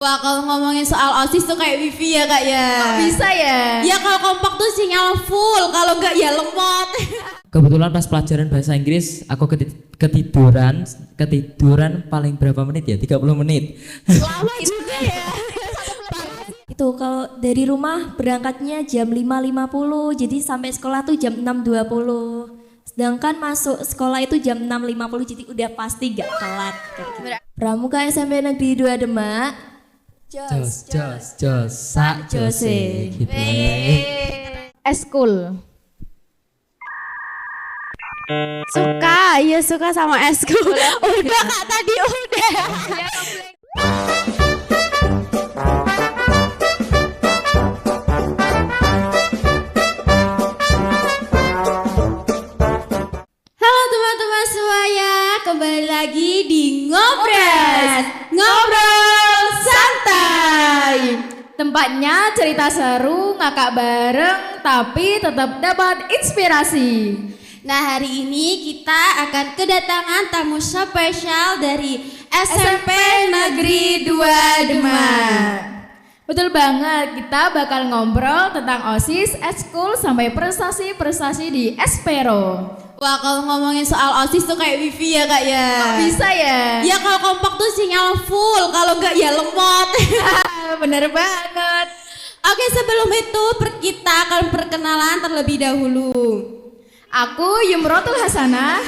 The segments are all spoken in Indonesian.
Wah, kalau ngomongin soal OSIS tuh kayak wifi ya kak ya. Kok bisa ya? Ya kalau kompak tuh sinyal full, kalau enggak ya lemot. Kebetulan pas pelajaran bahasa Inggris aku ketiduran paling berapa menit ya? 30 menit. Lama juga ya. Itu kalau dari rumah berangkatnya jam 5.50, jadi sampai sekolah tuh jam 6.20. Sedangkan masuk sekolah itu jam 6.50, jadi udah pasti gak telat. Pramuka SMP Negeri 2 Demak. Jos, sak jose gitu. Eskul. Suka sama eskul. Udah kak tadi udah. Halo teman-teman semuanya, kembali lagi di Ngobrol Santai. Tempatnya cerita seru, ngakak bareng, tapi tetap dapat inspirasi. Nah, hari ini kita akan kedatangan tamu spesial dari SMP Negeri 2 Demak. Betul banget, kita bakal ngobrol tentang OSIS, eskul, sampai prestasi-prestasi di Espero. Wah, kalau ngomongin soal OSIS tuh kayak wifi ya kak ya. Kok bisa ya? Ya kalau kompak tuh sinyal full, kalau enggak ya lemot. Bener banget. Oke, sebelum itu kita akan perkenalan terlebih dahulu. Aku Yumrotul Hasanah.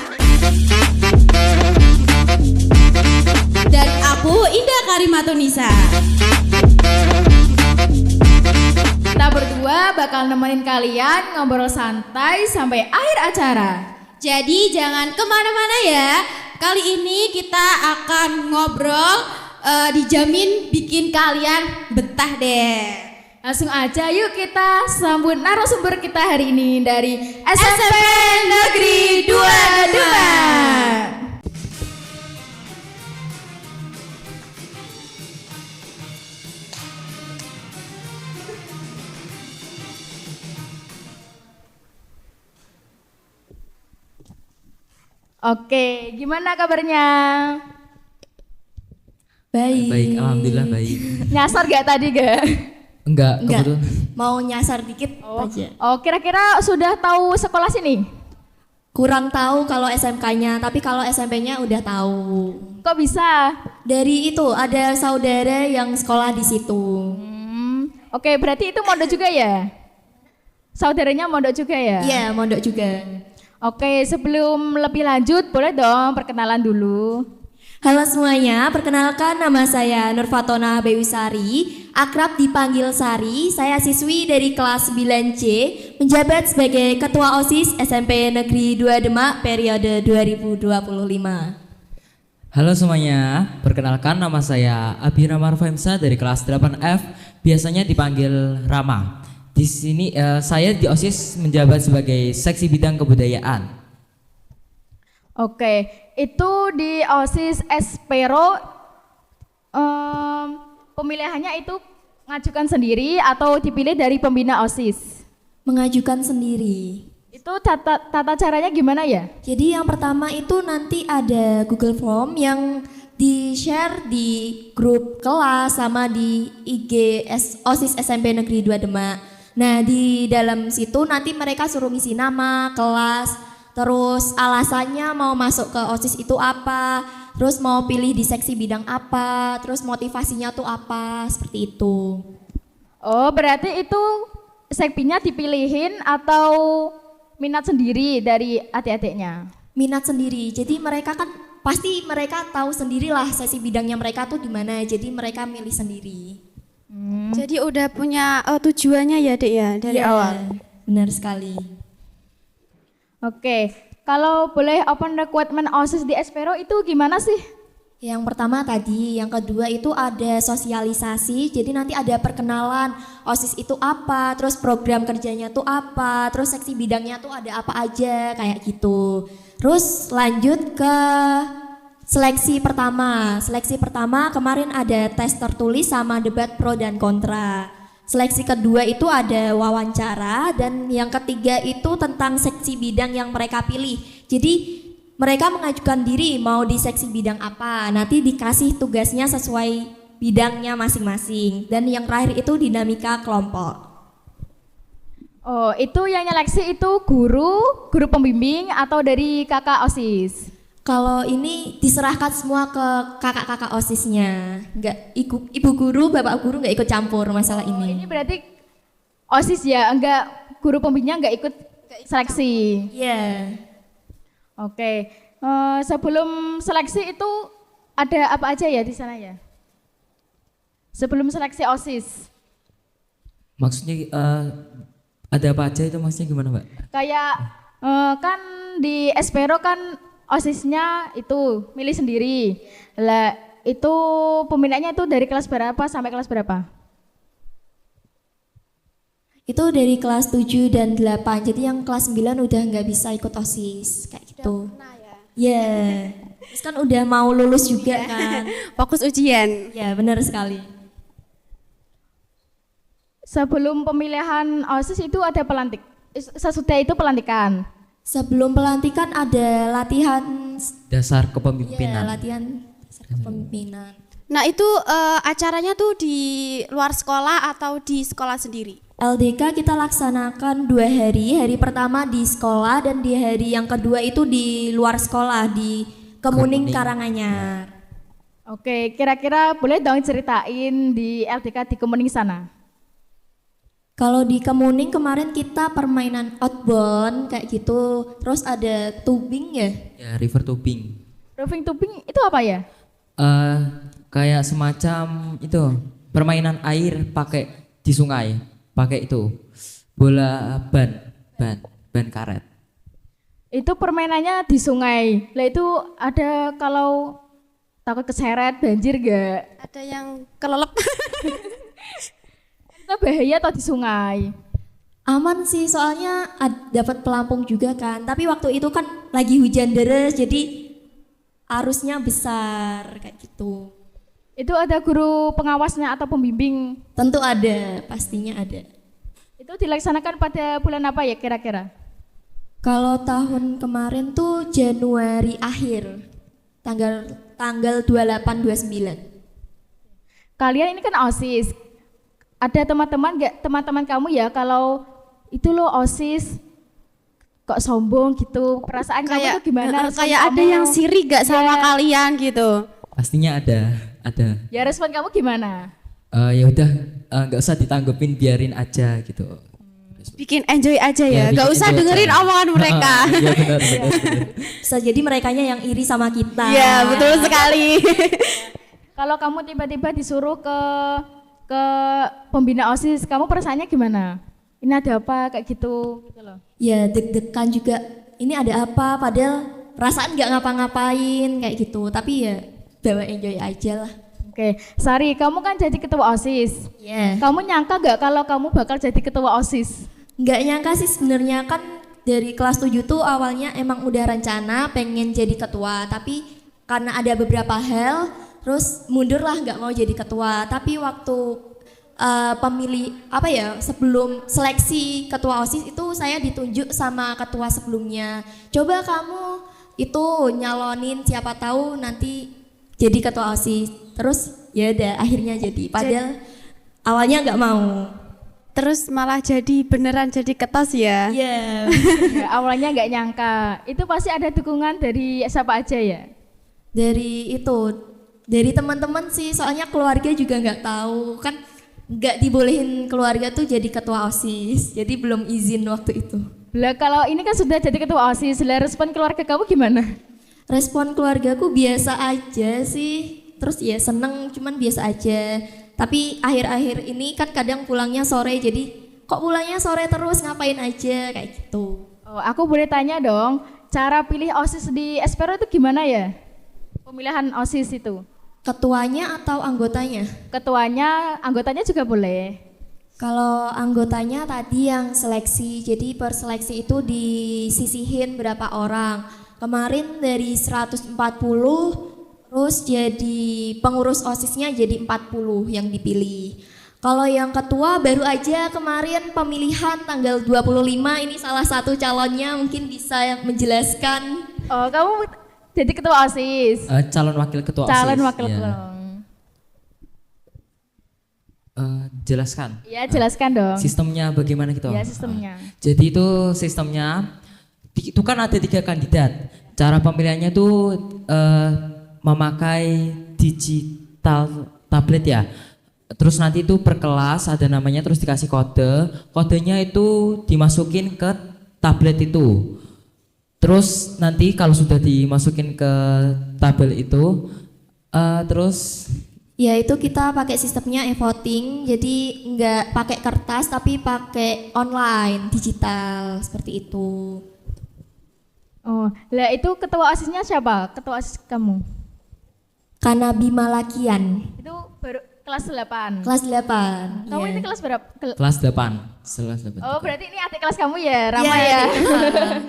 Dan aku Indah Karimatunisa. Kita berdua bakal nemenin kalian ngobrol santai sampai akhir acara. Jadi jangan kemana-mana ya. Kali ini kita akan ngobrol, dijamin bikin kalian betah deh. Langsung aja yuk kita sambut narasumber kita hari ini dari SMP Negeri 2 Demak. Oke, gimana kabarnya? Baik, alhamdulillah baik. Nyasar gak tadi gak? Enggak, Enggak, kebetulan. mau nyasar dikit aja. Oh, kira-kira sudah tahu sekolah sini? Kurang tahu kalau SMK-nya, tapi kalau SMP-nya udah tahu. Kok bisa? Dari itu ada saudara yang sekolah di situ. Oke, berarti itu mondok juga ya? Saudaranya mondok juga ya? Iya, mondok juga. Oke, sebelum lebih lanjut, boleh dong perkenalan dulu. Halo semuanya, perkenalkan nama saya Nurfatona Bewisari, akrab dipanggil Sari. Saya siswi dari kelas 9C, menjabat sebagai Ketua OSIS SMP Negeri 2 Demak periode 2025. Halo semuanya, perkenalkan nama saya Abhirama Arfamsa dari kelas 8F, biasanya dipanggil Rama. Di sini saya di OSIS menjabat sebagai seksi bidang kebudayaan. Oke, itu di OSIS Espero pemilihannya itu ngajukan sendiri atau dipilih dari pembina OSIS? Mengajukan sendiri. Itu tata caranya gimana ya? Jadi yang pertama itu nanti ada Google Form yang di-share di grup kelas sama di IG OSIS SMP Negeri 2 Demak. Nah, di dalam situ nanti mereka suruh ngisi nama, kelas, terus alasannya mau masuk ke OSIS itu apa, terus mau pilih di seksi bidang apa, terus motivasinya tuh apa, seperti itu. Oh, berarti itu sekpinya dipilihin atau minat sendiri dari adik-adiknya? Minat sendiri, jadi mereka kan pasti mereka tahu sendirilah sesi bidangnya mereka tuh di mana, jadi mereka milih sendiri. Jadi udah punya tujuannya ya dek ya dari Iya, awal. benar sekali. Oke, kalau boleh open recruitment OSIS di Espero itu gimana sih? Yang pertama tadi, yang kedua itu ada sosialisasi, jadi nanti ada perkenalan OSIS itu apa, terus program kerjanya tuh apa, terus seksi bidangnya tuh ada apa aja, kayak gitu. Terus lanjut ke seleksi pertama. Seleksi pertama kemarin ada tes tertulis sama debat pro dan kontra. Seleksi kedua itu ada wawancara, dan yang ketiga itu tentang seksi bidang yang mereka pilih. Jadi mereka mengajukan diri mau di seksi bidang apa, nanti dikasih tugasnya sesuai bidangnya masing-masing. Dan yang terakhir itu dinamika kelompok. Oh, itu yang nyeleksi itu guru pembimbing atau dari kakak OSIS? Kalau ini diserahkan semua ke kakak-kakak OSISnya. Nggak ibu guru, bapak guru nggak ikut campur masalah Oh, ini. ini berarti OSIS ya, enggak guru pembimbingnya enggak ikut seleksi. Iya. Oke. Sebelum seleksi itu ada apa aja ya di sana ya? Sebelum seleksi OSIS. Maksudnya ada apa aja itu maksudnya gimana, Mbak? Kayak kan di Espero kan OSISnya itu milih sendiri. Lah itu peminatnya itu dari kelas berapa sampai kelas berapa? Itu dari kelas 7 dan 8. Jadi yang kelas 9 udah nggak bisa ikut OSIS kayak gitu. Iya. Terus kan udah mau lulus juga kan. Fokus ujian. Ya, benar sekali. Sebelum pemilihan OSIS itu ada pelantik. Sesudah itu pelantikan. Sebelum pelantikan ada latihan Dasar ya, kepemimpinan. latihan dasar kepemimpinan. Nah itu acaranya tuh di luar sekolah atau di sekolah sendiri? LDK kita laksanakan 2 hari. Hari pertama di sekolah dan di hari yang kedua itu di luar sekolah di Kemuning Kemuning. Karanganyar. Oke, kira-kira boleh dong ceritain di LDK di Kemuning sana? Kalau di Kemuning kemarin kita permainan outbound kayak gitu. Terus ada tubing ya. Ya, river tubing. Roving tubing itu apa ya? Kayak semacam itu permainan air pakai di sungai, pakai itu bola ban karet. Itu permainannya di sungai. Lah itu ada kalau takut keseret banjir gak? Ada yang kelelep. Itu bahaya atau di sungai? Aman sih soalnya dapat pelampung juga kan. Tapi waktu itu kan lagi hujan deras jadi arusnya besar kayak gitu. Itu ada guru pengawasnya atau pembimbing? Tentu ada, pastinya ada. Itu dilaksanakan pada bulan apa ya kira-kira? Kalau tahun kemarin tuh Januari akhir. Tanggal 28 29. Kalian ini kan OSIS. Ada teman-teman kamu ya kalau itu loh OSIS kok sombong gitu. Perasaan kamu tuh gimana? Respon Kayak ada kamu? yang sirik gak sama kalian gitu. Pastinya ada. Ya respon kamu gimana? Ya udah nggak usah ditanggepin, biarin aja gitu. Bikin enjoy aja ya, bikin gak usah enjoy dengerin aja. omongan mereka. Iya benar. Bisa jadi merekanya yang iri sama kita. Iya betul sekali. Kalau kamu tiba-tiba disuruh ke pembina OSIS, kamu perasaannya gimana? Ini ada apa kayak gitu loh. Ya deg-degan juga. Ini ada apa? Padahal perasaan nggak ngapa-ngapain kayak gitu. Tapi ya bawa enjoy aja lah. Oke, Sari, kamu kan jadi ketua OSIS. Ya. Kamu nyangka gak kalau kamu bakal jadi ketua OSIS? Nggak nyangka sih sebenarnya kan dari kelas 7 tuh awalnya emang udah rencana pengen jadi ketua. Tapi karena ada beberapa hal, terus mundur lah nggak mau jadi ketua. Tapi waktu sebelum seleksi ketua OSIS itu saya ditunjuk sama ketua sebelumnya. Coba kamu itu nyalonin siapa tahu nanti jadi ketua OSIS. Terus ya udah akhirnya jadi. Padahal awalnya nggak mau. Terus malah jadi beneran jadi ketos ya. Iya. Ya, awalnya nggak nyangka. Itu pasti ada dukungan dari siapa aja ya? Dari teman-teman sih. Soalnya keluarga juga nggak tahu kan. Nggak dibolehin keluarga tuh jadi ketua OSIS. Jadi belum izin waktu itu. Lah kalau ini kan sudah jadi ketua OSIS, lah respon keluarga kamu gimana? Respon keluargaku biasa aja sih. Terus ya seneng cuman biasa aja. Tapi akhir-akhir ini kan kadang pulangnya sore. Jadi kok pulangnya sore terus ngapain aja kayak gitu. Oh, aku boleh tanya dong, cara pilih OSIS di Espero itu gimana ya? Pemilihan OSIS itu? Ketuanya atau anggotanya? Ketuanya, anggotanya juga boleh. Kalau anggotanya tadi yang seleksi, jadi per seleksi itu disisihin berapa orang. Kemarin dari 140, terus jadi pengurus OSISnya jadi 40 yang dipilih. Kalau yang ketua baru aja kemarin pemilihan tanggal 25, ini salah satu calonnya mungkin bisa menjelaskan. Oh, kamu jadi ketua OSIS? Calon wakil ketua OSIS. Calon wakil ya. ketua. jelaskan. Ya, jelaskan dong. Sistemnya bagaimana gitu? Ya, sistemnya. Jadi itu sistemnya itu kan ada 3 kandidat. Cara pemilihannya tuh memakai digital tablet ya. Terus nanti itu per kelas ada namanya, terus dikasih kode. Kodenya itu dimasukin ke tablet itu. Terus nanti kalau sudah dimasukin ke tabel itu, terus Ya itu kita pakai sistemnya e-voting, jadi nggak pakai kertas tapi pakai online, digital, seperti itu. Oh, lah itu ketua OSIS-nya siapa? Ketua OSIS kamu? Kanabi Malakian, Itu baru kelas 8. kelas 8. Kamu ya. ini kelas berapa? kelas 8. Kelas 8. Oh, berarti ini adik kelas kamu ya, Rama Iya, ya. adik kelas.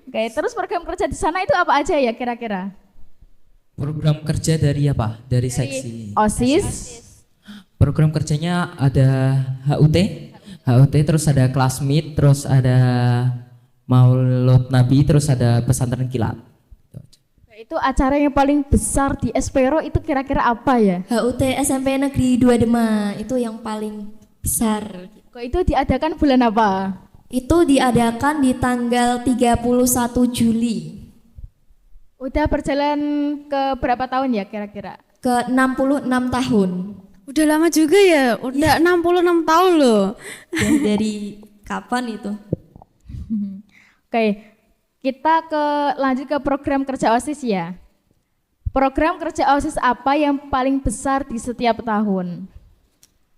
Oke, terus program kerja di sana itu apa aja ya kira-kira? Program kerja dari apa? Dari seksi. OSIS. Program kerjanya ada HUT, terus ada kelas meet, terus ada Maulud Nabi, terus ada pesantren kilat. Itu acara yang paling besar di Espero itu kira-kira apa ya? HUT SMP Negeri 2 Demak, itu yang paling besar. Kok itu diadakan bulan apa? Itu diadakan di tanggal 31 Juli Udah berjalan ke berapa tahun ya kira-kira? ke 66 tahun. Udah lama juga ya, udah 66 tahun loh. Ya, dari kapan itu? Oke, kita lanjut ke program kerja OSIS ya. Program kerja OSIS apa yang paling besar di setiap tahun?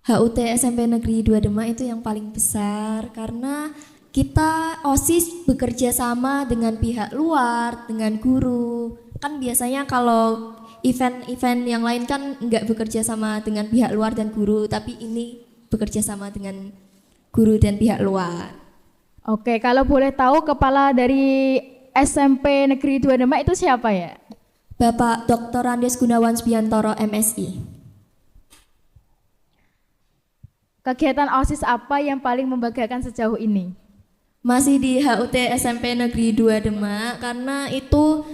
HUT SMP Negeri 2 Demak itu yang paling besar karena kita OSIS bekerja sama dengan pihak luar, dengan guru. Kan biasanya kalau event-event yang lain kan nggak bekerja sama dengan pihak luar dan guru, tapi ini bekerja sama dengan guru dan pihak luar. Oke, kalau boleh tahu kepala dari SMP Negeri 2 Demak itu siapa ya? Bapak Dr. Andes Gunawan Subiantoro MSI. Kegiatan OSIS apa yang paling membanggakan sejauh ini? Masih di HUT SMP Negeri 2 Demak karena itu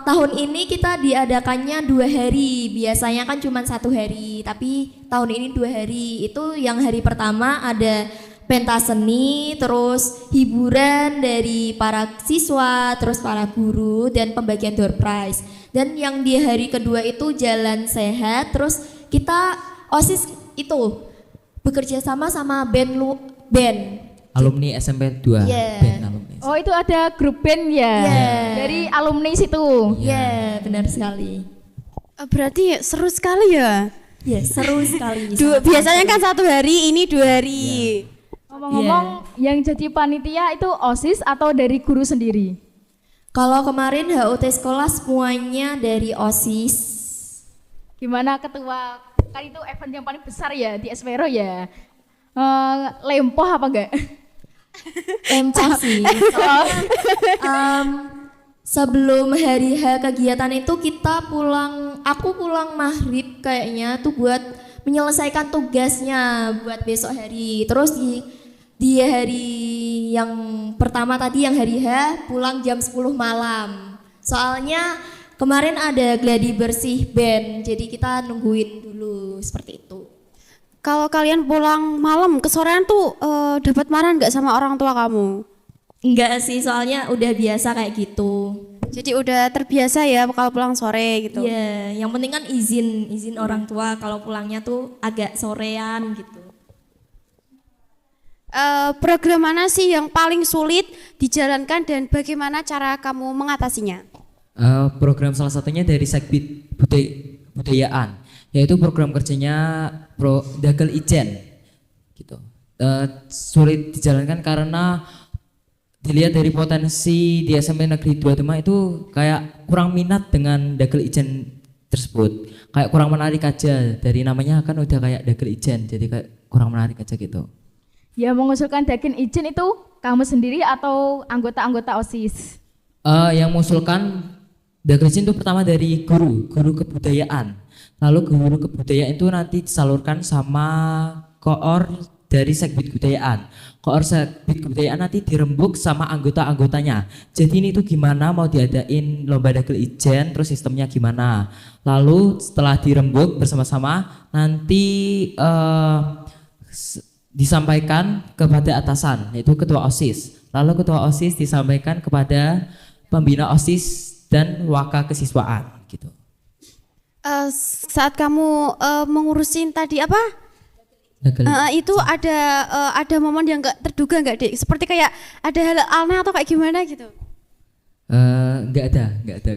tahun ini kita diadakannya 2 hari. Biasanya kan cuma 1 hari, tapi tahun ini 2 hari. Itu yang hari pertama ada pentas seni, terus hiburan dari para siswa, terus para guru dan pembagian door prize. Dan yang di hari kedua itu jalan sehat, terus kita OSIS itu bekerja sama band Alumni SMP 2. Yeah. Band alumni. Oh, itu ada grup band ya? Yeah. Dari alumni situ. Ya, benar sekali. Berarti seru sekali ya. Ya, seru sekali. Biasanya kan 1 hari, ini 2 hari. Ngomong-ngomong, yang jadi panitia itu OSIS atau dari guru sendiri? Kalau kemarin HUT sekolah semuanya dari OSIS. Gimana ketua? Kan itu event yang paling besar ya di Espero ya. Lempoh apa enggak? Lempar sih. Sebelum hari H kegiatan itu aku pulang maghrib kayaknya tuh buat menyelesaikan tugasnya buat besok hari. Terus di hari yang pertama tadi yang hari H pulang jam 10 malam. Soalnya kemarin ada gladi bersih band, jadi kita nungguin dulu seperti itu. Kalau kalian pulang malam, kesorean tuh dapat marah nggak sama orang tua kamu? Enggak sih, soalnya udah biasa kayak gitu. Jadi udah terbiasa ya kalau pulang sore gitu. Iya, yang penting kan izin orang tua kalau pulangnya tuh agak sorean gitu. Program mana sih yang paling sulit dijalankan dan bagaimana cara kamu mengatasinya? Program salah satunya dari Sekbid Budayaan, yaitu program kerjanya Dagel Ijen gitu. Sulit dijalankan karena dilihat dari potensi di SMP Negeri 2 Demak itu kayak kurang minat dengan Dagel Ijen tersebut, kayak kurang menarik aja, dari namanya kan udah kayak Dagel Ijen, jadi kayak kurang menarik aja gitu. Ya, mengusulkan Dagel Ijen itu kamu sendiri atau anggota-anggota OSIS? Yang mengusulkan Dagel Ijen itu pertama dari guru kebudayaan. Lalu guru kebudayaan itu nanti disalurkan sama koor dari Sekbid Kebudayaan. Sekbid Kebudayaan nanti dirembuk sama anggota-anggotanya. Jadi ini tuh gimana mau diadain lomba dagel ijen, terus sistemnya gimana. Lalu setelah dirembuk bersama-sama nanti disampaikan kepada atasan, yaitu ketua OSIS. Lalu ketua OSIS disampaikan kepada pembina OSIS dan waka kesiswaan gitu. Saat kamu mengurusin tadi apa? Itu ada momen yang nggak terduga nggak Dek? Seperti kayak ada hal aneh atau kayak gimana gitu? Nggak ada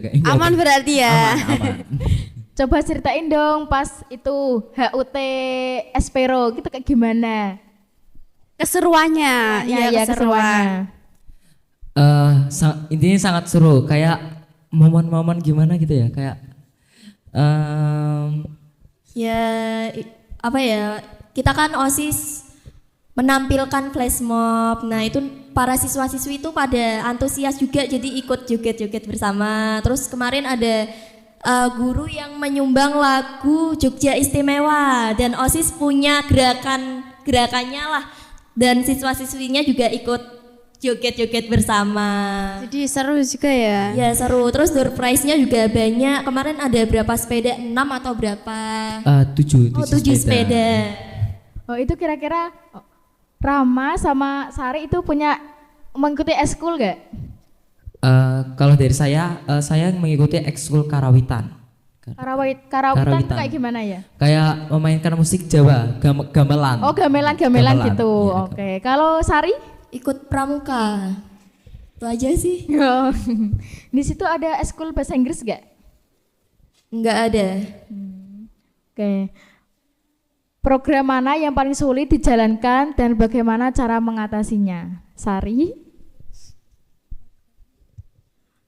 kayaknya. Aman berarti ya. Aman. Coba ceritain dong pas itu HUT Espero gitu kayak gimana? Keseruannya, iya keseruan. Intinya sangat seru, kayak momen-momen gimana gitu ya, kayak Ya apa ya, kita kan OSIS menampilkan flash mob. Nah itu para siswa-siswi itu pada antusias juga, jadi ikut joget-joget bersama. Terus kemarin ada guru yang menyumbang lagu Jogja Istimewa dan OSIS punya gerakannya lah, dan siswa-siswinya juga ikut joget-joget bersama. Jadi seru juga ya? Ya seru, terus door prize-nya juga banyak. Kemarin ada berapa sepeda? 6 atau berapa? 7 sepeda. Oh itu kira-kira Rama sama Sari itu punya mengikuti ekskul gak? Kalau dari saya mengikuti ekskul karawitan. Karawitan itu kayak gimana ya? Kayak memainkan musik Jawa, gamelan. Oh gamelan gitu. Ya, Oke. Kalau Sari? Ikut pramuka. Itu aja sih. Oh. Di situ ada ekskul bahasa Inggris gak? Enggak ada. Oke. Program mana yang paling sulit dijalankan dan bagaimana cara mengatasinya? Sari?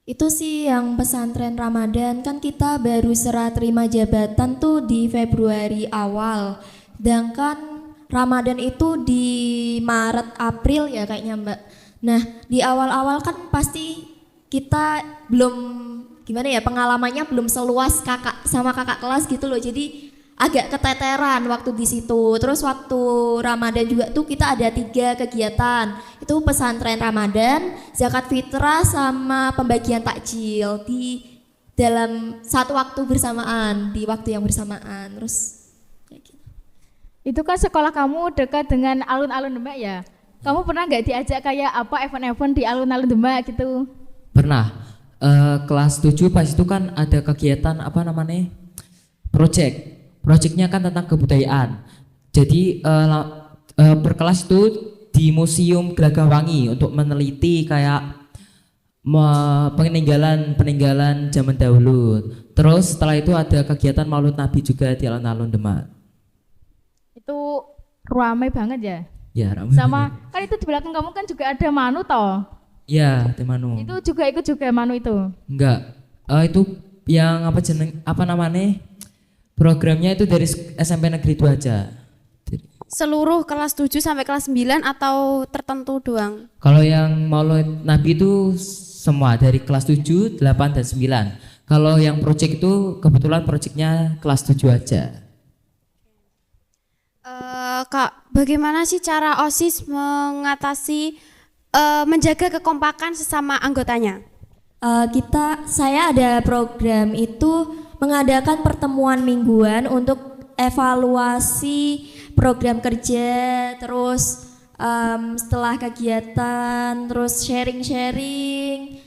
Itu sih yang pesantren Ramadan, kan kita baru serah terima jabatan tuh di Februari awal. Sedangkan Ramadan itu di Maret April ya kayaknya Mbak. Nah di awal-awal kan pasti kita belum gimana ya, pengalamannya belum seluas kakak sama kakak kelas gitu loh. Jadi agak keteteran waktu di situ. Terus waktu Ramadan juga tuh kita ada 3 kegiatan. Itu pesantren Ramadan, zakat fitrah sama pembagian takjil di dalam satu waktu bersamaan, di waktu yang bersamaan. Terus kayak gitu. Itu kan sekolah kamu dekat dengan alun-alun Demak ya? Kamu pernah nggak diajak kayak apa event-event di alun-alun Demak gitu? Pernah. Kelas 7 pas itu kan ada kegiatan apa namanya? Projectnya kan tentang kebudayaan. Jadi per kelas itu di Museum Gelagahwangi untuk meneliti kayak peninggalan zaman dahulu. Terus setelah itu ada kegiatan Maulid Nabi juga di alun-alun Demak. Itu ramai banget ya? Ya, ramai. Sama kan itu di belakang kamu kan juga ada Manu toh? Ya, di Manu. Itu juga ikut juga Manu itu? Enggak. Itu yang apa namanya? Programnya itu dari SMP Negeri 2 aja. Seluruh kelas 7 sampai kelas 9 atau tertentu doang? Kalau yang Maulid Nabi itu semua dari kelas 7, 8 dan 9. Kalau yang project itu kebetulan projectnya kelas 7 aja. Kak, bagaimana sih cara OSIS mengatasi menjaga kekompakan sesama anggotanya? Saya ada program itu mengadakan pertemuan mingguan untuk evaluasi program kerja, terus setelah kegiatan, terus sharing-sharing,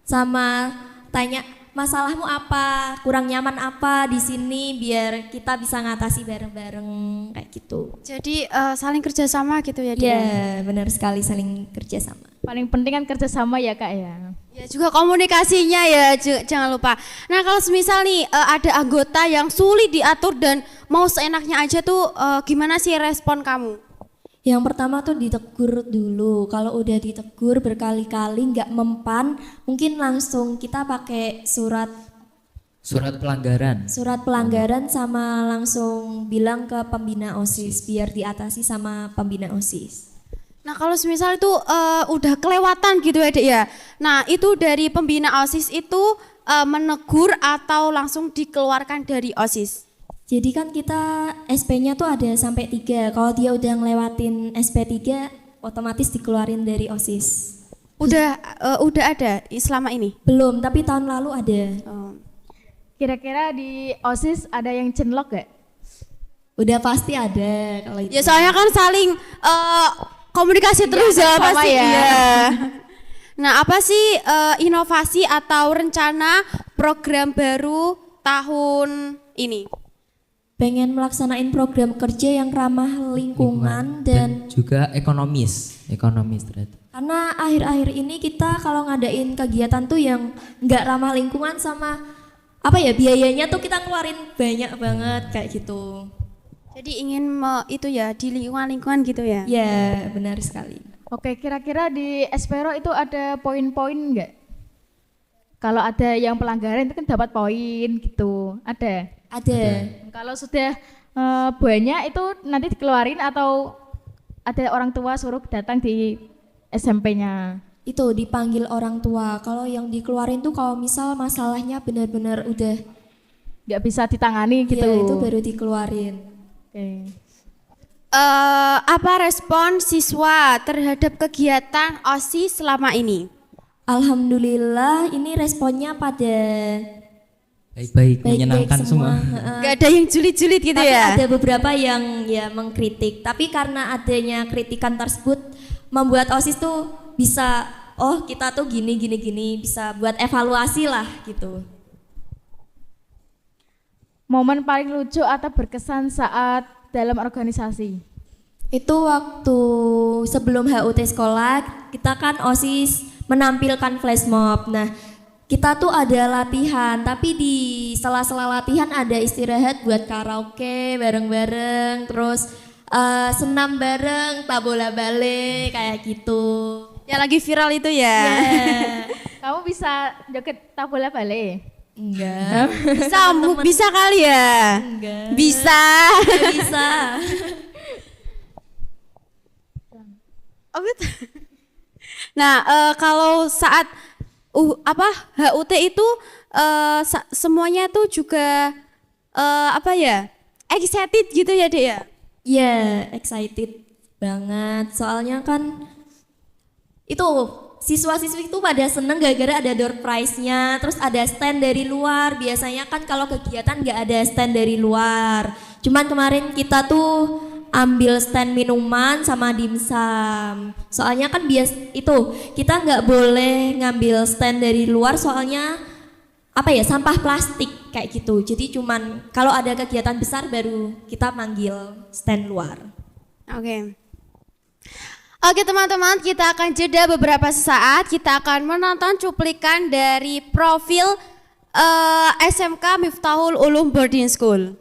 sama tanya masalahmu apa, kurang nyaman apa di sini, biar kita bisa ngatasi bareng-bareng kayak gitu. Jadi saling kerjasama gitu ya? Iya, benar sekali, saling kerjasama. Paling penting kan kerjasama ya Kak ya? Ya juga komunikasinya ya, jangan lupa. Nah kalau semisal nih ada anggota yang sulit diatur dan mau seenaknya aja tuh gimana sih respon kamu? Yang pertama tuh ditegur dulu. Kalau udah ditegur berkali-kali nggak mempan, mungkin langsung kita pakai surat pelanggaran sama langsung bilang ke pembina OSIS biar diatasi sama pembina OSIS. Nah kalau semisal itu udah kelewatan gitu ya Dek ya. Nah itu dari pembina OSIS itu menegur atau langsung dikeluarkan dari OSIS? Jadi kan kita SP-nya tuh ada sampai 3. Kalau dia udah ngelewatin SP 3, otomatis dikeluarin dari OSIS. Udah ada selama ini? Belum, tapi tahun lalu ada. Oh. Kira-kira di OSIS ada yang cinlok gak? Udah pasti ada kalau itu. Ya soalnya kan saling komunikasi terus ya sama pasti. ya. Iya. Nah, apa sih inovasi atau rencana program baru tahun ini? Pengen melaksanain program kerja yang ramah lingkungan dan juga ekonomis ternyata. karena akhir-akhir ini kita kalau ngadain kegiatan tuh yang nggak ramah lingkungan sama apa ya, biayanya tuh kita ngeluarin banyak banget kayak gitu. Jadi ingin itu ya di lingkungan gitu ya? Ya benar sekali. Oke, kira-kira di Espero itu ada poin-poin nggak? Kalau ada yang pelanggaran itu kan dapat poin gitu, ada? Ada. Kalau sudah banyak itu nanti dikeluarin atau ada orang tua suruh datang di SMP-nya? Itu dipanggil orang tua. Kalau yang dikeluarin tuh kalau misal masalahnya benar-benar udah Nggak bisa ditangani gitu? ya, itu baru dikeluarin. Oke. Apa respon siswa terhadap kegiatan OSIS selama ini? Alhamdulillah ini responnya pada Baik-baik, baik-baik menyenangkan semua. Heeh. Gak ada yang julid-julid gitu Tapi ya? ada beberapa yang ya mengkritik. Tapi karena adanya kritikan tersebut membuat OSIS tuh bisa, oh kita tuh gini, bisa buat evaluasi lah gitu. Momen paling lucu atau berkesan saat dalam organisasi? Itu waktu sebelum HUT sekolah, kita kan OSIS menampilkan flash mob. Nah, kita tuh ada latihan, tapi di sela-sela latihan ada istirahat buat karaoke bareng-bareng, terus senam bareng, tak bola balik kayak gitu. Ya lagi viral itu ya? Kamu bisa joget tak bola balik? Enggak. Bisa kali ya? Enggak. Bisa. Enggak bisa. Oh gitu. Nah, kalau saat HUT itu semuanya tuh juga excited gitu ya Dek ya? Iya, excited banget. Soalnya kan itu siswa-siswi itu pada seneng gara-gara ada door prize-nya, terus ada stand dari luar. Biasanya kan kalau kegiatan nggak ada stand dari luar. Cuman kemarin kita tuh ambil stand minuman sama dimsum. Soalnya kan kita nggak boleh ngambil stand dari luar soalnya sampah plastik kayak gitu. Jadi cuman kalau ada kegiatan besar baru kita manggil stand luar. Oke teman-teman, kita akan jeda beberapa saat. Kita akan menonton cuplikan dari profil SMK Miftahul Ulum Boarding School.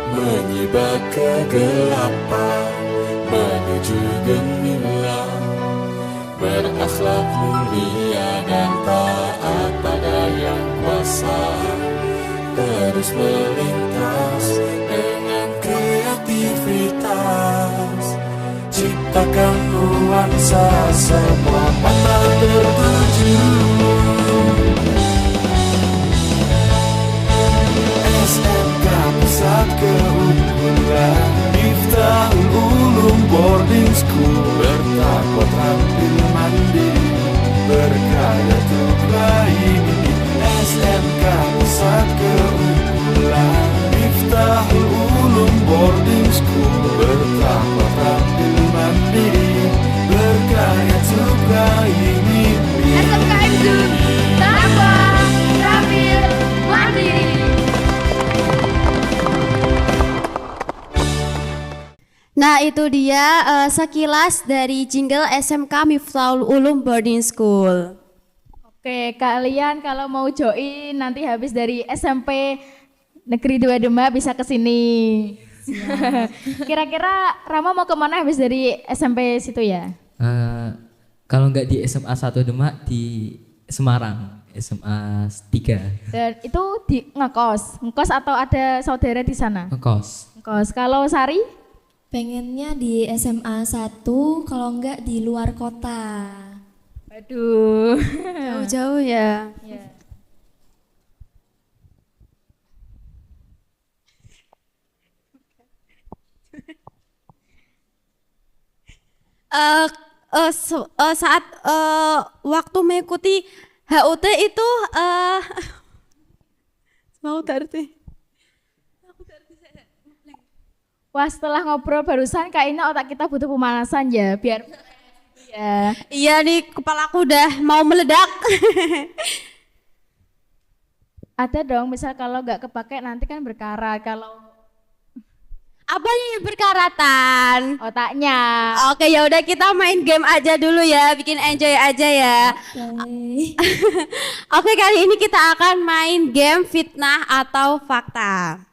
Menyibak kegelapan menuju gemilang, berakhlak mulia dan taat pada yang kuasa, terus melintas dengan kreativitas, ciptakan nuansa semua mata tertuju. SMK Pusat Keunggulan Miftahul Ulum Boarding School, bertakwa terampil mandiri, berkarya untuk lain. SMK Pusat Keunggulan Nah itu dia sekilas dari jingle SMK Miftahul Ulum Boarding School. Oke, kalian kalau mau join nanti habis dari SMP Negeri 2 Demak bisa ke sini. Kira-kira Rama mau kemana habis dari SMP situ ya? Kalau nggak di SMA 1 Demak, di Semarang SMA 3 Dan itu di ngekos atau ada saudara di sana? ngekos. Ngekos. Kalau Sari? Pengennya di SMA 1 kalau enggak di luar kota. Aduh. Jauh-jauh ya. Saat waktu mengikuti HUT itu mau arti. Wah, setelah ngobrol barusan kayaknya otak kita butuh pemanasan ya, biar ya. Iya nih kepalaku udah mau meledak. Ada dong, misal kalau nggak kepake nanti kan berkarat kalau Apanya yang berkaratan? otaknya. Oke ya udah kita main game aja dulu ya, bikin enjoy aja ya. Oke kali ini kita akan main game fitnah atau fakta.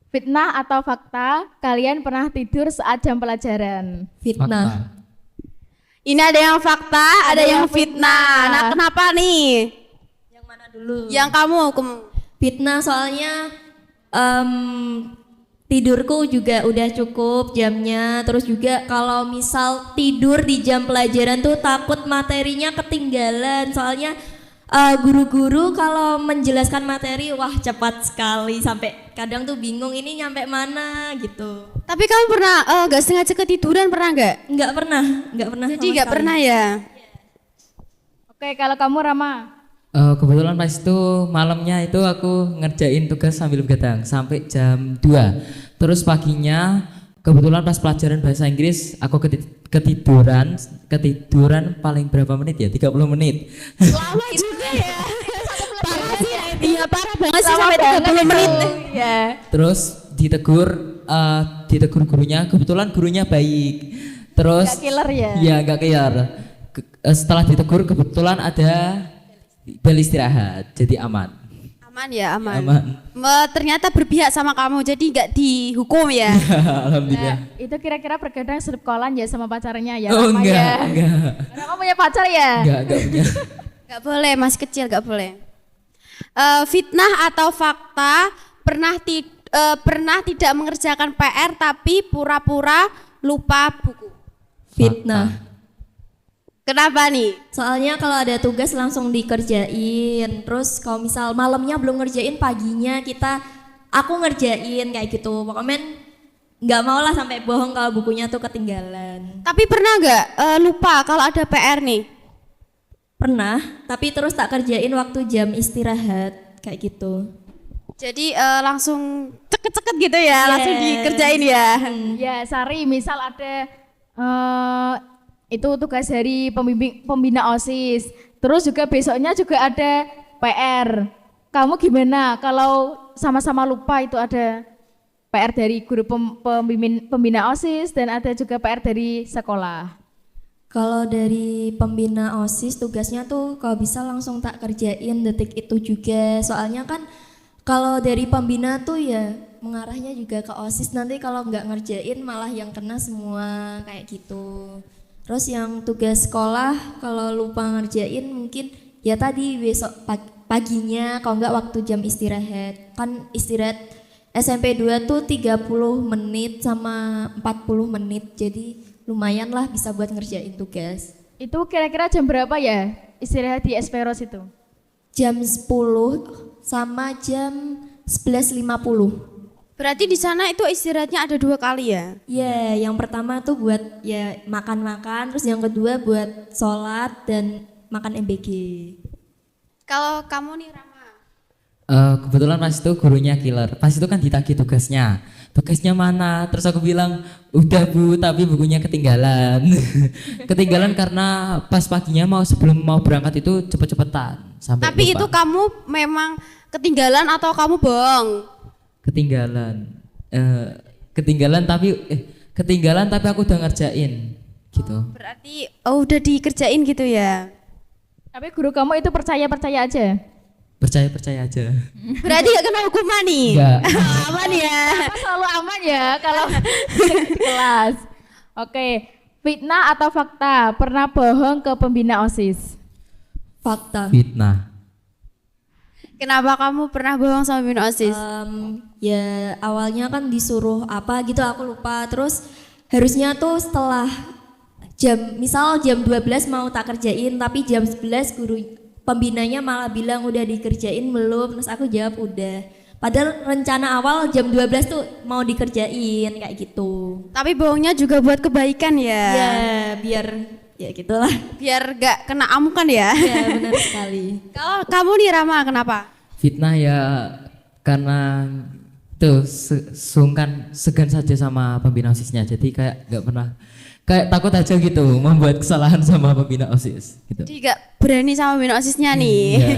Fitnah atau fakta, kalian pernah tidur saat jam pelajaran? Fitnah. Fakta. Ini ada yang fakta, ada yang fitnah. Nah kenapa nih? Yang mana dulu? Yang kamu? Fitnah soalnya tidurku juga udah cukup jamnya. Terus juga kalau misal tidur di jam pelajaran tuh takut materinya ketinggalan. Soalnya guru-guru kalau menjelaskan materi wah cepat sekali sampai kadang tuh bingung ini nyampe mana gitu. Tapi kamu pernah nggak sengaja ketiduran pernah nggak? Nggak pernah Jadi sama nggak sekali. pernah ya? Oke, kalau kamu Rama? Kebetulan pas itu malamnya itu aku ngerjain tugas sambil begadang sampai jam 2. Terus paginya kebetulan pas pelajaran bahasa Inggris aku ketiduran paling berapa menit ya? 30 menit. Lama juga ya. Parah sih. Iya parah banget sih sampai 30 menit. Ya. Terus ditegur gurunya, kebetulan gurunya baik. Terus Gak killer ya? Iya, gak killer. Setelah ditegur kebetulan ada bel istirahat, jadi aman. Aman ya aman. Aman. Ternyata berpihak sama kamu jadi nggak dihukum ya. Alhamdulillah. Nah, itu kira-kira bergadang sekolah ya sama pacarnya ya? Oh Rama enggak, ya? enggak. Rama punya pacar ya? Enggak punya. Nggak boleh masih kecil nggak boleh. Fitnah atau fakta pernah tidak mengerjakan PR tapi pura-pura lupa buku. Fitnah. Kenapa nih? Soalnya kalau ada tugas langsung dikerjain. Terus kalau misal malamnya belum ngerjain, paginya aku ngerjain kayak gitu. Pokoknya nggak mau lah sampai bohong kalau bukunya tuh ketinggalan. Tapi pernah nggak lupa kalau ada PR nih? Pernah, tapi terus tak kerjain waktu jam istirahat kayak gitu. Jadi langsung ceket-ceket gitu ya, langsung Yes. dikerjain ya. Ya, Sari, misal ada itu tugas dari pembina OSIS. Terus juga besoknya juga ada PR. Kamu gimana kalau sama-sama lupa itu ada PR dari guru pembina OSIS dan ada juga PR dari sekolah? Kalau dari pembina OSIS tugasnya tuh kalau bisa langsung tak kerjain detik itu juga. Soalnya kan kalau dari pembina tuh ya mengarahnya juga ke OSIS, nanti kalau nggak ngerjain malah yang kena semua kayak gitu. Terus yang tugas sekolah kalau lupa ngerjain mungkin ya tadi besok paginya kalau nggak waktu jam istirahat. Kan istirahat SMP 2 tuh 30 menit sama 40 menit, jadi lumayan lah bisa buat ngerjain tugas. Itu kira-kira jam berapa ya istirahat di Esperos itu? Jam 10 sama jam 11.50. Berarti di sana itu istirahatnya ada 2 kali ya? Ya, yang pertama tuh buat ya makan-makan, terus yang kedua buat sholat dan makan MBG. Kalau kamu nih Rama? Kebetulan pas itu gurunya killer. Pas itu kan ditagih tugasnya. Tugasnya mana? Terus aku bilang, udah Bu, tapi bukunya ketinggalan. Ketinggalan karena pas paginya sebelum mau berangkat itu cepet-cepetan. Sampai Tapi lupa. itu kamu memang ketinggalan atau kamu bohong? Ketinggalan. ketinggalan tapi aku udah ngerjain gitu. Berarti udah dikerjain gitu ya. Tapi guru kamu itu percaya aja. Percaya aja. Berarti gak kena hukuman nih. Enggak. Aman ya. Kamu selalu aman ya kalau di kelas. Oke, fitnah atau fakta? Pernah bohong ke pembina OSIS? Fakta. Fitnah. Kenapa kamu pernah bohong sama pembina OSIS? Ya awalnya kan disuruh apa gitu aku lupa. Terus harusnya tuh setelah misal jam 12 mau tak kerjain tapi jam 11 guru pembinanya malah bilang udah dikerjain belum, terus aku jawab udah. Padahal rencana awal jam 12 tuh mau dikerjain kayak gitu. Tapi bohongnya juga buat kebaikan ya. Ya biar ya gitulah. Biar gak kena amukan ya. Ya benar sekali. Kalau kamu nih Rama, kenapa? Fitnah ya karena tuh segan saja sama pembina OSISnya. Jadi kayak nggak pernah kayak takut aja gitu membuat kesalahan sama pembina OSIS gitu. Jadi gak berani sama pembina OSISnya nih. Iya.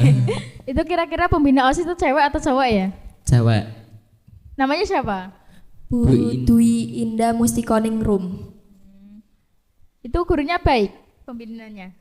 Itu kira-kira pembina OSIS itu cewek atau cowok ya? Cewek. Namanya siapa? Bu Dwi Indah Mustikoning-Room. Itu gurunya baik pembinanya.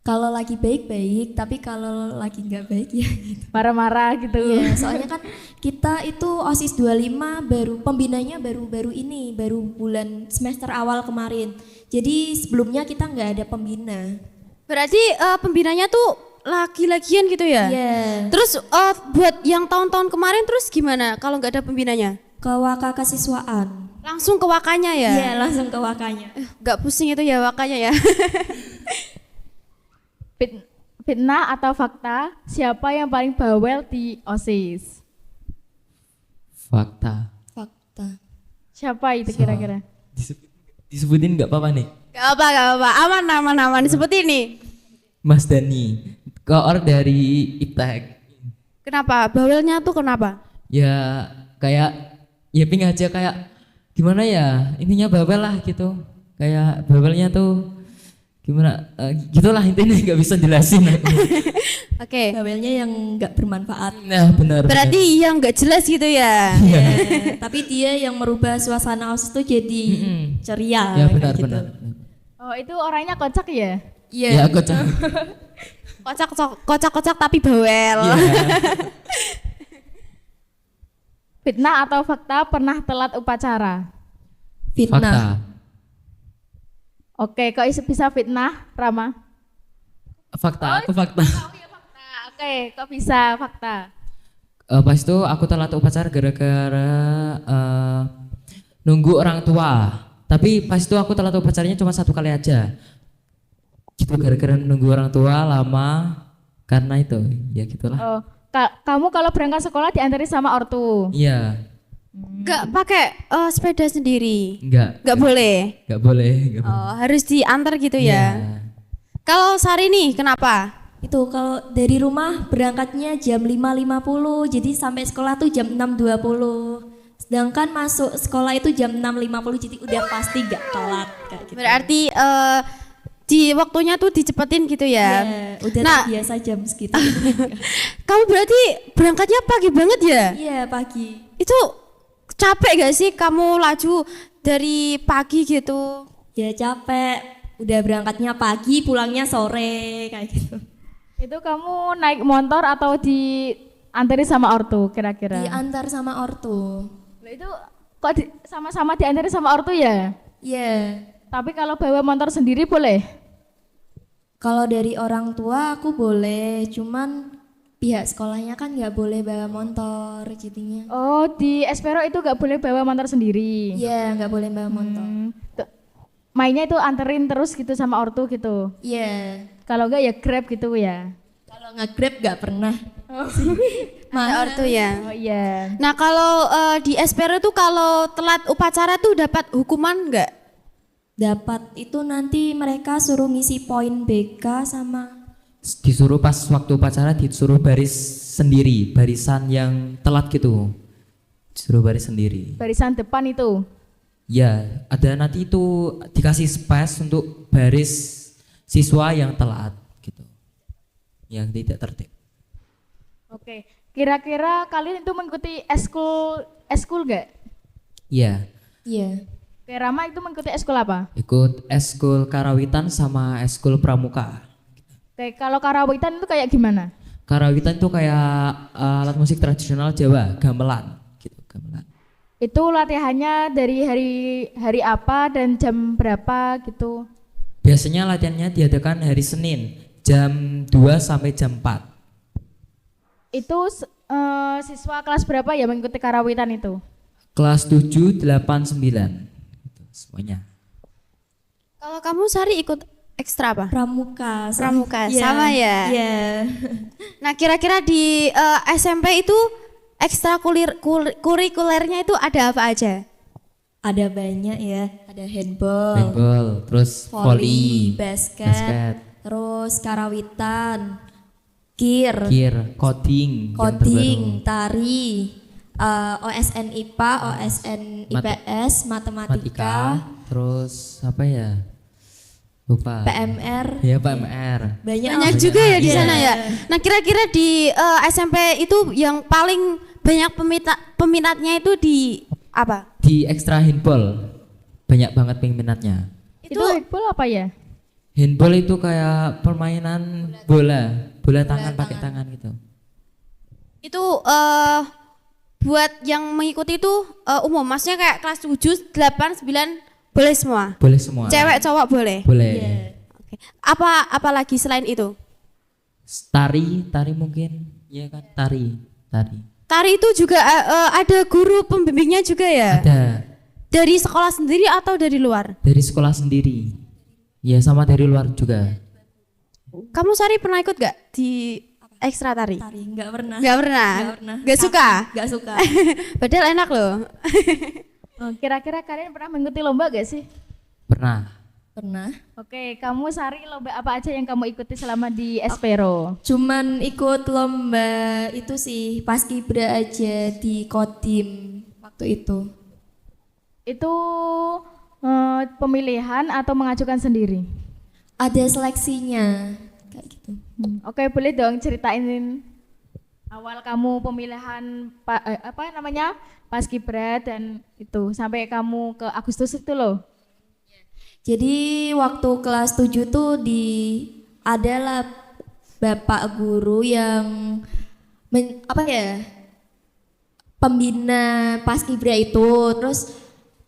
Kalau lagi baik-baik, tapi kalau lagi nggak baik ya gitu. Marah-marah gitu. Iya, soalnya kan kita itu OSIS 25 pembinanya baru bulan semester awal kemarin. Jadi sebelumnya kita nggak ada pembina. Berarti pembinanya tuh lagi-lagian gitu ya? Iya. Terus buat yang tahun-tahun kemarin terus gimana kalau nggak ada pembinanya? Ke waka kesiswaan. Langsung ke wakanya ya? Iya, langsung ke wakanya. Nggak pusing itu ya wakanya ya? Fitnah atau fakta? Siapa yang paling bawel di OSIS? Fakta. Fakta. Siapa itu kira-kira? Disebutin nggak apa-apa nih. Gak apa, aman, disebut ini. Mas Dani, koor dari IPTEK. Kenapa? Bawelnya tuh kenapa? Ya kayak ya ping aja kayak gimana ya ininya bawel lah gitu. Kayak bawelnya tuh gimana gitulah intinya nggak bisa jelasin aku. Oke. Bawelnya yang nggak bermanfaat. Nah benar. Berarti yang nggak jelas gitu ya? Iya. Tapi dia yang merubah suasana OSIS tuh jadi ceria. Ya kayak benar gitu. benar. Oh itu orangnya kocak ya? Iya. Ya aku Kocak-kocak tapi bawel. Iya. Fitnah atau fakta pernah telat upacara? Fitnah. Fakta. Oke, kok bisa fitnah, Rama? Fakta. Aku fakta. Oke, kok bisa fakta? Pas itu aku telat upacara gara-gara nunggu orang tua. Tapi pas itu aku telat upacaranya cuma 1 kali aja. Gitu gara-gara nunggu orang tua lama karena itu ya gitulah. Oh, kamu kalau berangkat sekolah diantarin sama ortu? Iya. Nggak pakai sepeda sendiri? Enggak. Nggak boleh? Nggak boleh. Oh, harus diantar gitu Iya. ya? Kalau Sari nih, kenapa? Itu kalau dari rumah berangkatnya jam 5.50, jadi sampai sekolah tuh jam 6.20. Sedangkan masuk sekolah itu jam 6.50, jadi udah pasti gak telat kayak gitu. Berarti di waktunya tuh dicepetin gitu ya? Ya, udah Nah, biasa jam segitu. kamu berarti berangkatnya pagi banget ya? Iya pagi. Itu capek gak sih kamu laju dari pagi gitu? Ya capek, udah berangkatnya pagi, pulangnya sore kayak gitu. Itu kamu naik motor atau diantarin sama ortu kira-kira? Diantar sama ortu. Loh, itu kok sama-sama diantarin sama ortu ya? Iya. Tapi kalau bawa motor sendiri boleh? Kalau dari orang tua aku boleh, cuman pihak sekolahnya kan nggak boleh bawa motor jadinya. Oh, di Espero itu nggak boleh bawa motor sendiri? Iya, nggak boleh bawa motor. Mainnya itu anterin terus gitu sama ortu gitu? Iya. Kalau enggak ya Grab gitu ya? Kalau nge-grab nggak pernah. Ada ortu ya? Oh iya. Nah kalau di Espero tuh kalau telat upacara tuh dapat hukuman nggak? Dapat itu nanti mereka suruh ngisi poin BK sama Disuruh pas waktu upacara disuruh baris sendiri, barisan yang telat gitu. Disuruh baris sendiri. Barisan depan itu? Ya, ada nanti itu dikasih space untuk baris siswa yang telat gitu. Yang tidak tertib. Oke. Kira-kira kalian itu mengikuti eskul gak? Iya. Iya. Oke, Rama itu mengikuti eskul apa? Ikut eskul karawitan sama eskul pramuka. Oke, kalau karawitan itu kayak gimana? Karawitan itu kayak alat musik tradisional Jawa, gamelan gitu, gamelan. Itu latihannya dari hari apa dan jam berapa gitu? Biasanya latihannya diadakan hari Senin jam 2 sampai jam 4. Itu siswa kelas berapa ya mengikuti karawitan itu? Kelas 7, 8, 9 gitu, semuanya. Kalau kamu Sari ikut ekstra apa? Pramuka. Pramuka, Iya, sama ya? Iya. Nah kira-kira di SMP itu ekstra kurikulernya itu ada apa aja? Ada banyak ya. Ada handball, Handball, terus volley, basket, terus karawitan, kir, coding, yang coding, terbaru. tari, OSN IPA, OSN IPS, matematika, terus apa ya? Lupa. PMR. Ya PMR. Banyak juga ya di Iya. sana ya. Nah kira-kira di SMP itu yang paling banyak peminatnya itu di apa? Di ekstra handball banyak banget peminatnya. Itu handball apa ya? Handball itu kayak permainan bola tangan pakai tangan gitu. Itu buat yang mengikuti itu umum, maksudnya kayak kelas 7, 8, 9 boleh semua. Boleh semua. Cewek cowok boleh. Boleh. Oke. Apa lagi selain itu? Tari mungkin. Iya kan, tari. Tari itu juga ada guru pembimbingnya juga ya? Ada Dari sekolah sendiri atau dari luar? dari sekolah sendiri. Ya sama dari luar juga. Kamu Sari pernah ikut gak di ekstra tari? Tari nggak pernah. Gak pernah? Nggak pernah. Gak suka? Nggak suka. Padahal enak loh. Oh, kira-kira kalian pernah mengikuti lomba gak sih? Pernah. Pernah. Oke, kamu Sari lomba apa aja yang kamu ikuti selama di Espero? Cuman ikut lomba itu sih paskibra aja di Kodim waktu itu. Itu pemilihan atau mengajukan sendiri? Ada seleksinya kayak gitu. Oke, boleh dong ceritain awal kamu pemilihan Paskibra dan itu sampai kamu ke Agustus itu loh. Jadi waktu kelas 7 tuh adalah bapak guru yang pembina Paskibra itu, terus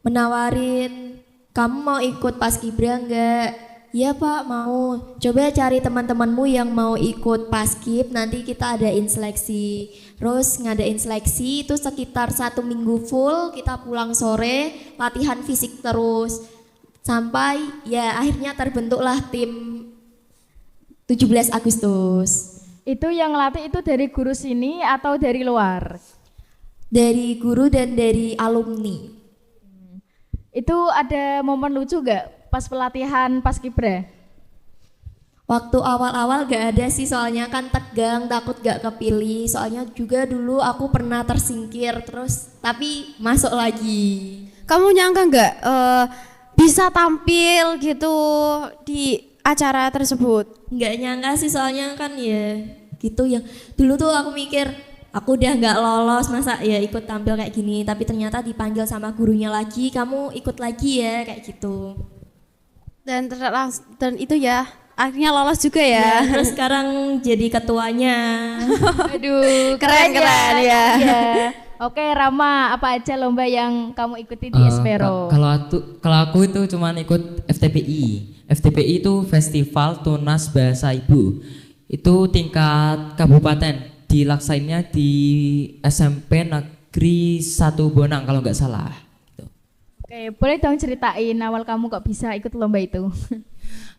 menawarin, kamu mau ikut Paskibra enggak? Iya Pak, mau. Coba cari teman-temanmu yang mau ikut Paskib, nanti kita adain seleksi. Terus ngadain seleksi itu sekitar 1 minggu full, kita pulang sore, latihan fisik terus. Sampai ya akhirnya terbentuklah tim 17 Agustus. Itu yang latih itu dari guru sini atau dari luar? Dari guru dan dari alumni. Itu ada momen lucu gak pas pelatihan Paskibra? Waktu awal-awal gak ada sih, soalnya kan tegang, takut gak kepilih. Soalnya juga dulu aku pernah tersingkir terus tapi masuk lagi. Kamu nyangka nggak bisa tampil gitu di acara tersebut? Nggak nyangka sih, soalnya kan ya gitu yang dulu tuh aku mikir aku udah nggak lolos masa ya ikut tampil kayak gini, tapi ternyata dipanggil sama gurunya lagi, kamu ikut lagi ya kayak gitu. Dan itu ya akhirnya lolos juga Ya, ya. terus sekarang jadi ketuanya. Aduh, Keren ya. Iya. Oke, Rama, apa aja lomba yang kamu ikuti di Espero? Kalau aku itu cuman ikut FTPI. FTPI itu Festival Tunas Bahasa Ibu. Itu tingkat kabupaten. Dilaksainnya di SMP Negeri 1 Bonang kalau nggak salah. Gitu. Oke, boleh dong ceritain awal kamu kok bisa ikut lomba itu?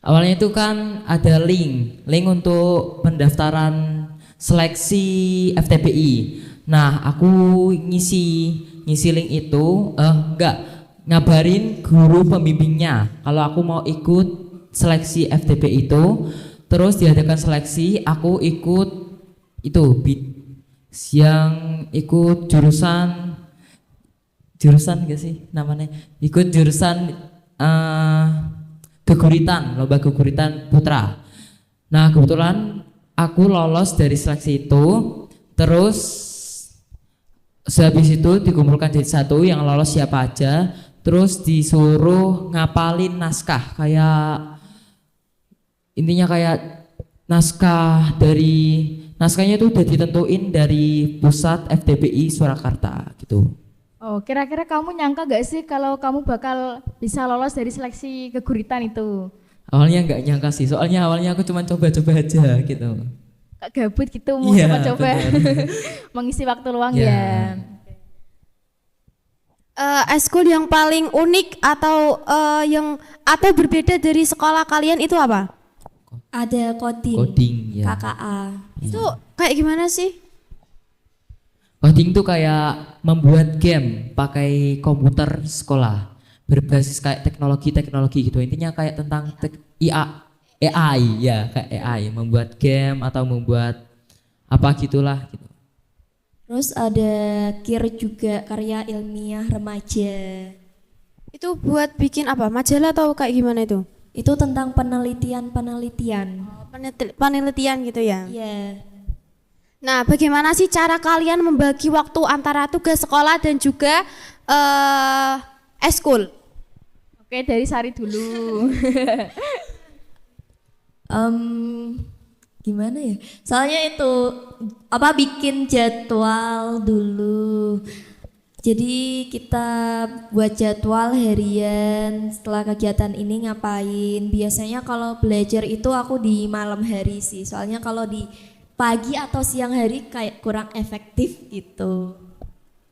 Awalnya itu kan ada link untuk pendaftaran seleksi FTPI. Nah, aku ngisi link itu ngabarin guru pembimbingnya kalau aku mau ikut seleksi FTPI itu. Terus diadakan seleksi, aku ikut itu yang ikut jurusan gak sih namanya? Ikut jurusan geguritan, lomba geguritan putra. Nah, kebetulan aku lolos dari seleksi itu. Terus sehabis itu dikumpulkan jadi satu yang lolos siapa aja. terus disuruh ngapalin naskah, kayak intinya kayak naskahnya itu udah ditentuin dari pusat FTBI Surakarta gitu. Oh, kira-kira kamu nyangka gak sih kalau kamu bakal bisa lolos dari seleksi keguritan itu? Awalnya nggak nyangka sih, soalnya awalnya aku cuma coba-coba aja gitu. Kak gabut gitu mau Iya, coba-coba benar. mengisi waktu luang Ya. ya. Eskul yang paling unik atau atau berbeda dari sekolah kalian itu apa? Ada coding, Coding ya. KKA. Itu kayak gimana sih? Coding tuh kayak membuat game pakai komputer sekolah berbasis kayak teknologi gitu. Intinya kayak tentang AI ya, kayak AI, membuat game atau membuat apa gitulah gitu. Terus ada KIR juga, karya ilmiah remaja. Itu buat bikin apa? Majalah atau kayak gimana itu? Itu tentang penelitian. Penelitian gitu ya. Iya. Nah, bagaimana sih cara kalian membagi waktu antara tugas sekolah dan juga eskul? Oke, dari Sari dulu. Gimana ya? Soalnya itu bikin jadwal dulu. Jadi kita buat jadwal harian setelah kegiatan ini ngapain. Biasanya kalau belajar itu aku di malam hari sih. Soalnya kalau di pagi atau siang hari kayak kurang efektif gitu.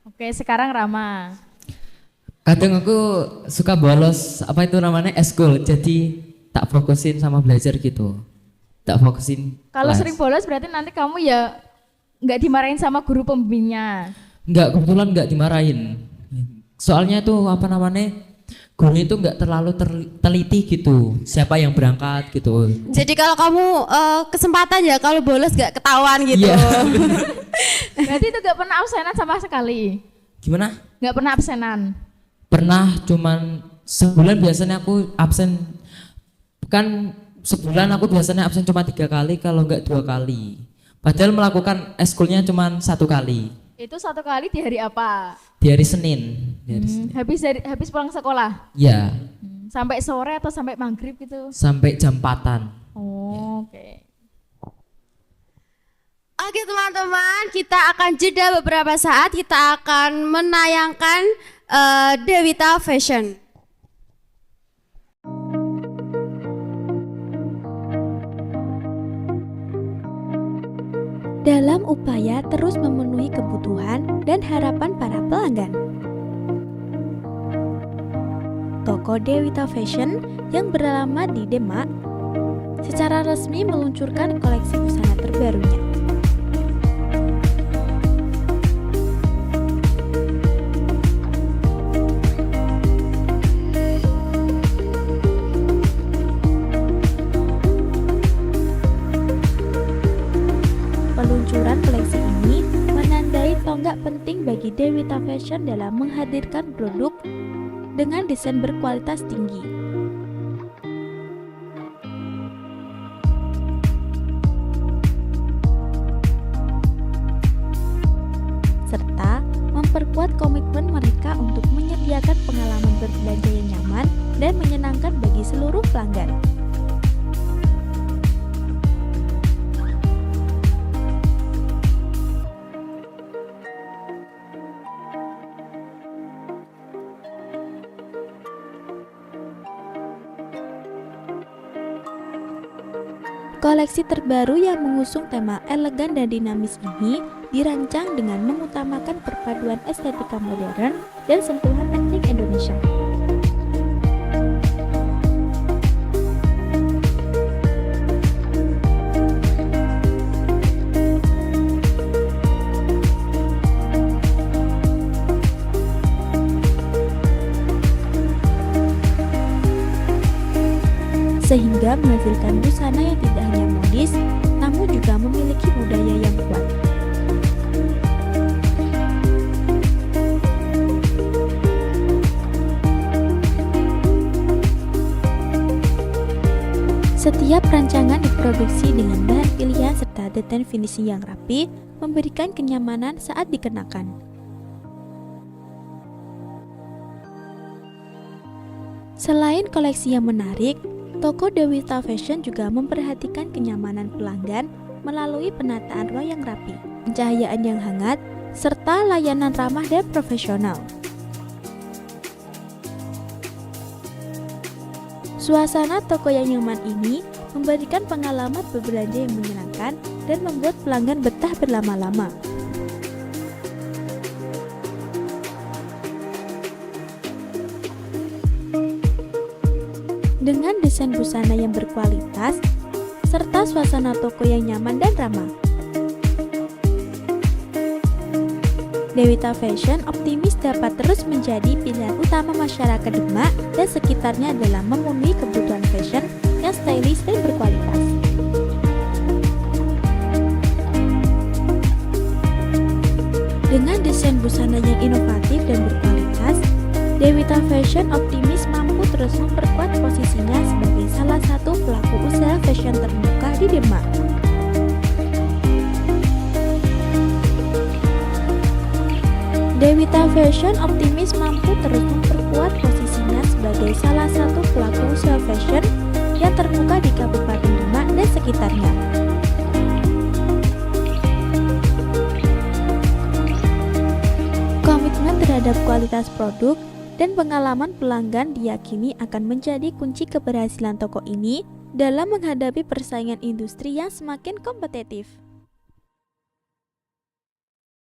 Oke, sekarang Rama. Kadang aku suka bolos apa itu namanya eskul, jadi tak fokusin sama belajar gitu. Tak fokusin. Kalau kelas. sering bolos berarti nanti kamu ya nggak dimarahin sama guru pembimbingnya. Kebetulan nggak dimarahin. Soalnya tuh apa namanya, guru itu nggak terlalu teliti gitu. Siapa yang berangkat gitu. Jadi kalau kamu kesempatan ya kalau bolos gak ketahuan gitu. Iya. Berarti itu nggak pernah absenan sama sekali. Gimana? Nggak pernah absenan. Pernah, cuman sebulan biasanya aku absen. Kan sebulan aku biasanya absen cuma 3 kali, kalau nggak 2 kali. Padahal melakukan eskulnya cuma 1 kali. Itu 1 kali di hari apa? Di hari Senin. Habis pulang sekolah. Ya, Sampai sore atau sampai maghrib gitu? sampai jam 4-an. Oh, oke. Oke teman-teman, kita akan jeda beberapa saat. Kita akan menayangkan Dewita Fashion. Dalam upaya terus memenuhi kebutuhan dan harapan para pelanggan, toko Dewita Fashion yang beralamat di Demak secara resmi meluncurkan koleksi busana terbarunya. Peluncuran koleksi ini menandai tonggak penting bagi Dewita Fashion dalam menghadirkan produk dengan desain berkualitas tinggi. Serta memperkuat komitmen mereka untuk menyediakan pengalaman berbelanja yang nyaman dan menyenangkan bagi seluruh pelanggan. Koleksi terbaru yang mengusung tema elegan dan dinamis ini dirancang dengan mengutamakan perpaduan estetika modern dan sentuhan etnik Indonesia. Sehingga menghasilkan busana yang tidak hanya modis, namun juga memiliki budaya yang kuat. Setiap rancangan diproduksi dengan bahan pilihan serta desain finishing yang rapi, memberikan kenyamanan saat dikenakan. Selain koleksi yang menarik, toko Dewita Fashion juga memperhatikan kenyamanan pelanggan melalui penataan ruang yang rapi, pencahayaan yang hangat, serta layanan ramah dan profesional. Suasana toko yang nyaman ini memberikan pengalaman berbelanja yang menyenangkan dan membuat pelanggan betah berlama-lama. Dengan desain busana yang berkualitas, serta suasana toko yang nyaman dan ramah, Dewita Fashion optimis dapat terus menjadi pilihan utama masyarakat Demak dan sekitarnya dalam memenuhi kebutuhan fashion yang stylish dan berkualitas. Dengan desain busana yang inovatif dan berkualitas, Dewita Fashion optimis mampu terus memperkuat posisinya sebagai salah satu pelaku usaha fashion terbuka di Demak. Dewita Fashion optimis mampu terus memperkuat posisinya sebagai salah satu pelaku usaha fashion yang terbuka di Kabupaten Demak dan sekitarnya. Komitmen terhadap kualitas produk dan pengalaman pelanggan diyakini akan menjadi kunci keberhasilan toko ini dalam menghadapi persaingan industri yang semakin kompetitif.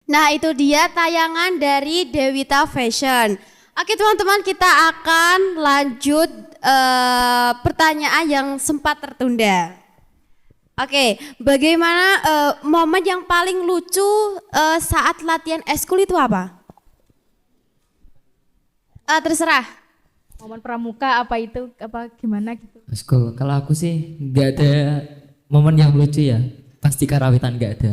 Nah, itu dia tayangan dari Dewita Fashion. Oke teman-teman, kita akan lanjut pertanyaan yang sempat tertunda. Oke, bagaimana momen yang paling lucu saat latihan eskul itu apa? Terserah. Momen pramuka apa itu, apa gimana gitu. Eskul, kalau aku sih nggak ada momen yang lucu ya. Pasti karawitan nggak ada.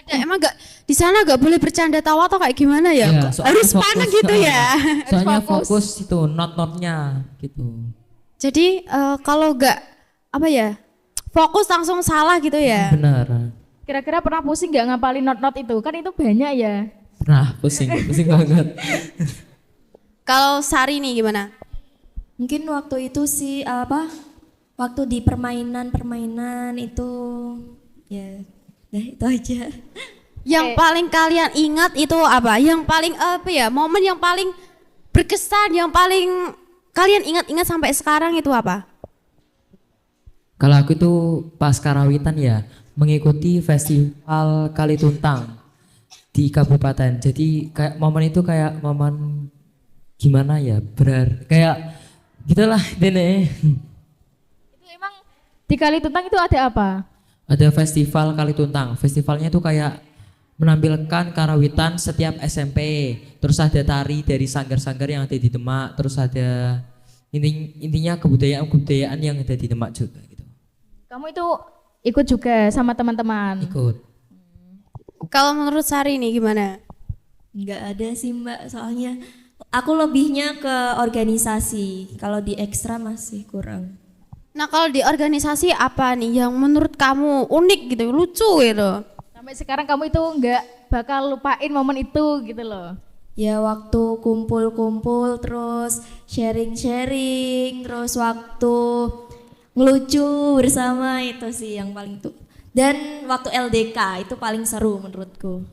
Emang nggak di sana nggak boleh bercanda tawa atau kayak gimana ya? Ya, Harus panas gitu ya. Soalnya fokus itu not-notnya gitu. Jadi kalau nggak apa ya, fokus langsung salah gitu ya. Benar. Kira-kira pernah pusing nggak ngapalin not-not itu? Kan itu banyak ya. Nah, pusing banget. Kalau Sari nih gimana? Mungkin waktu itu sih waktu di permainan itu ya itu aja. Yang paling kalian ingat itu apa? Yang paling apa ya? Momen yang paling berkesan, yang paling kalian ingat-ingat sampai sekarang itu apa? Kalau aku itu pas karawitan ya, mengikuti festival Kalituntang di kabupaten. Jadi kayak momen itu kayak momen gimana ya? Kayak gitulah Dene. Itu emang di Kalituntang itu ada apa? Ada festival Kalituntang. Festivalnya itu kayak menampilkan karawitan setiap SMP. Terus ada tari dari sanggar-sanggar yang ada di Demak. Terus ada intinya kebudayaan yang ada di Demak juga gitu. Kamu itu ikut juga sama teman-teman? Ikut. Kalau menurut Sari nih gimana? Nggak ada sih Mbak, soalnya aku lebihnya ke organisasi. Kalau di ekstra masih kurang. Nah kalau di organisasi apa nih yang menurut kamu unik gitu, lucu gitu? Sampai sekarang kamu itu nggak bakal lupain momen itu gitu loh. Ya waktu kumpul-kumpul, terus sharing-sharing, terus waktu ngelucu bersama, itu sih yang paling tuh. Dan waktu LDK itu paling seru menurutku.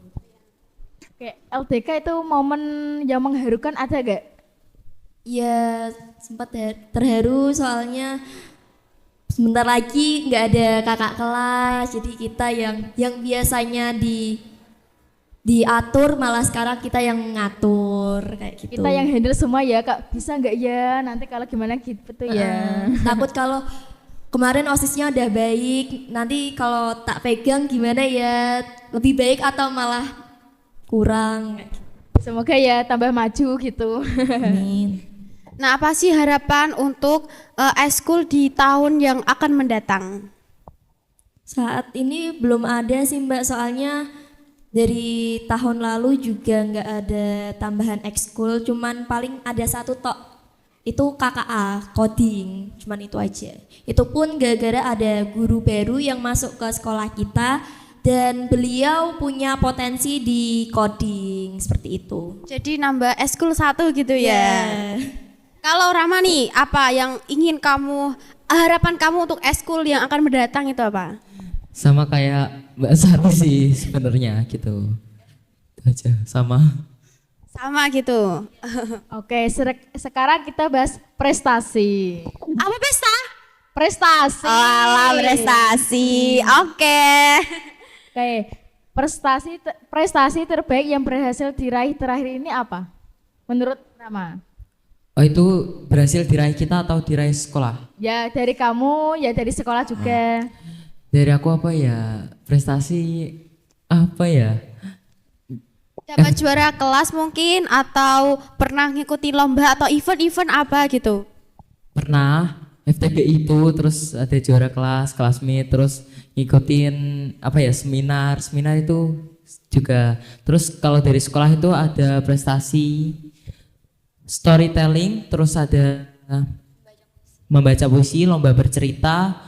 Kayak LDK itu momen yang mengharukan ada gak? Ya sempat terharu soalnya sebentar lagi nggak ada kakak kelas, jadi kita yang biasanya diatur malah sekarang kita yang ngatur kayak gitu. Kita yang handle semua ya Kak, bisa nggak ya nanti kalau gimana gitu ya. Takut kalau kemarin OSISnya udah baik, nanti kalau tak pegang gimana ya, lebih baik atau malah kurang. Semoga ya tambah maju gitu. Amin. Nah apa sih harapan untuk eskul di tahun yang akan mendatang? Saat ini belum ada sih Mbak, soalnya dari tahun lalu juga nggak ada tambahan ekskul, cuman paling ada satu tok, itu KKA, coding, cuman itu aja. Itu pun gara-gara ada guru baru yang masuk ke sekolah kita dan beliau punya potensi di coding, seperti itu. Jadi nambah eskul satu gitu ya? Kalau Rama nih, apa yang ingin harapan kamu untuk eskul yang akan mendatang itu apa? Sama kayak Mbak Sari sih sebenarnya gitu. Itu aja sama. Sama gitu. Oke, sekarang kita bahas prestasi. Apa pesta? Prestasi. Oh, alah, prestasi. Oke. Oke, prestasi terbaik yang berhasil diraih terakhir ini apa? Menurut Rama? Oh itu berhasil diraih kita atau diraih sekolah? Ya dari kamu, ya dari sekolah juga. Dari aku apa ya? Prestasi apa ya? Dapat juara kelas mungkin atau pernah ngikuti lomba atau event-event apa gitu? Pernah FTB itu, terus ada juara kelas, kelas meet, terus ngikutin apa ya, seminar itu juga. Terus kalau dari sekolah itu ada prestasi storytelling, terus ada membaca puisi, lomba bercerita,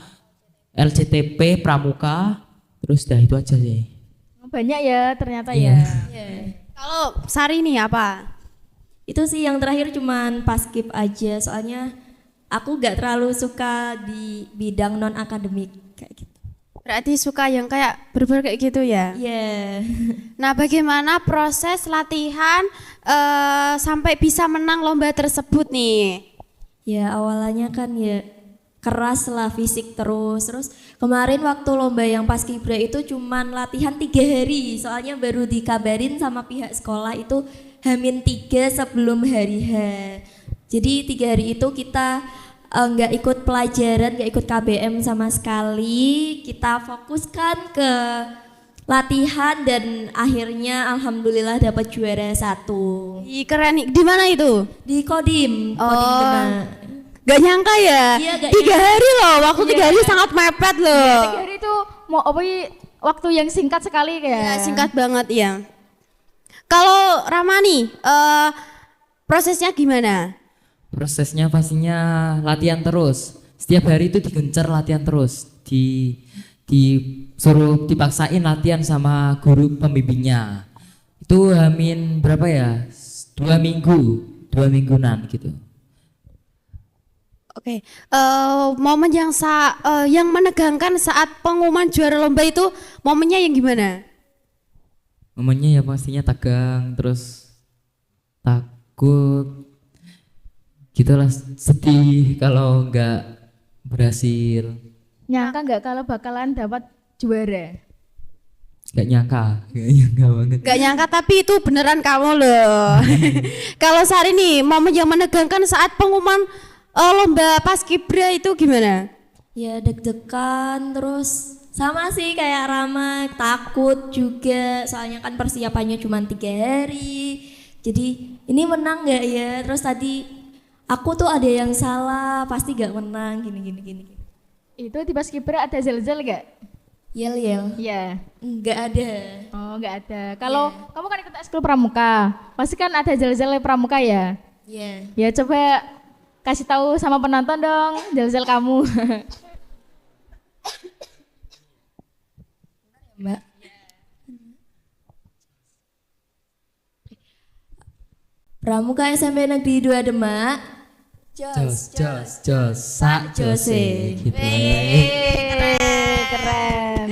LCTP, pramuka, terus dah itu aja sih. Banyak ya ternyata Iya. ya. Kalau Sari nih apa? Itu sih yang terakhir cuman paskib aja, soalnya aku gak terlalu suka di bidang non akademik kayak gitu. Berarti suka yang kayak berber kayak gitu ya? Iya. Nah, bagaimana proses latihan sampai bisa menang lomba tersebut nih? Ya awalnya kan ya keras lah, fisik terus kemarin waktu lomba yang paskibra itu cuman latihan 3 hari, soalnya baru dikabarin sama pihak sekolah itu H-3 sebelum hari H. Jadi 3 hari itu kita nggak ikut pelajaran, nggak ikut KBM sama sekali, kita fokuskan ke latihan dan akhirnya alhamdulillah dapat juara 1 Ih, keren nih. Di mana itu? di Kodim Oh. Demak. Gak nyangka ya? Iya, gak 3 hari loh, waktu 3 hari sangat mepet loh. 3 hari itu mau apa waktu yang singkat sekali Ya, kayak. singkat banget ya. Kalau Rama nih, prosesnya gimana? Prosesnya pastinya latihan terus. Setiap hari itu digencar latihan terus. Disuruh dipaksain latihan sama guru pembimbingnya. Itu hamin berapa ya? 2 mingguan gitu. Oke, momen yang menegangkan saat pengumuman juara lomba itu momennya yang gimana? Momennya ya pastinya tegang, terus takut, gitulah, sedih kalau nggak berhasil. Nyangka nggak kalau bakalan dapat juara? Nggak nyangka banget. Gak nyangka tapi itu beneran kamu loh. Kalau Sari nih, momen yang menegangkan saat pengumuman lomba paskibra itu gimana? Ya deg-degan, terus sama sih kayak Rama, takut juga soalnya kan persiapannya cuma 3 hari. Jadi ini menang nggak ya? Terus tadi aku tuh ada yang salah, pasti gak menang gini. Itu di Paskibra ada zel-zel nggak? Yel. Iya. Nggak ada. Oh nggak ada. Kalau kamu kan ikut ekskul pramuka, pasti kan ada zel-zel pramuka ya? Iya. Ya coba kasih tahu sama penonton dong zel-zel kamu. Mbak. Pramuka SMP Negeri 2 Demak. Jos, sak Jose. Gitu. Keren.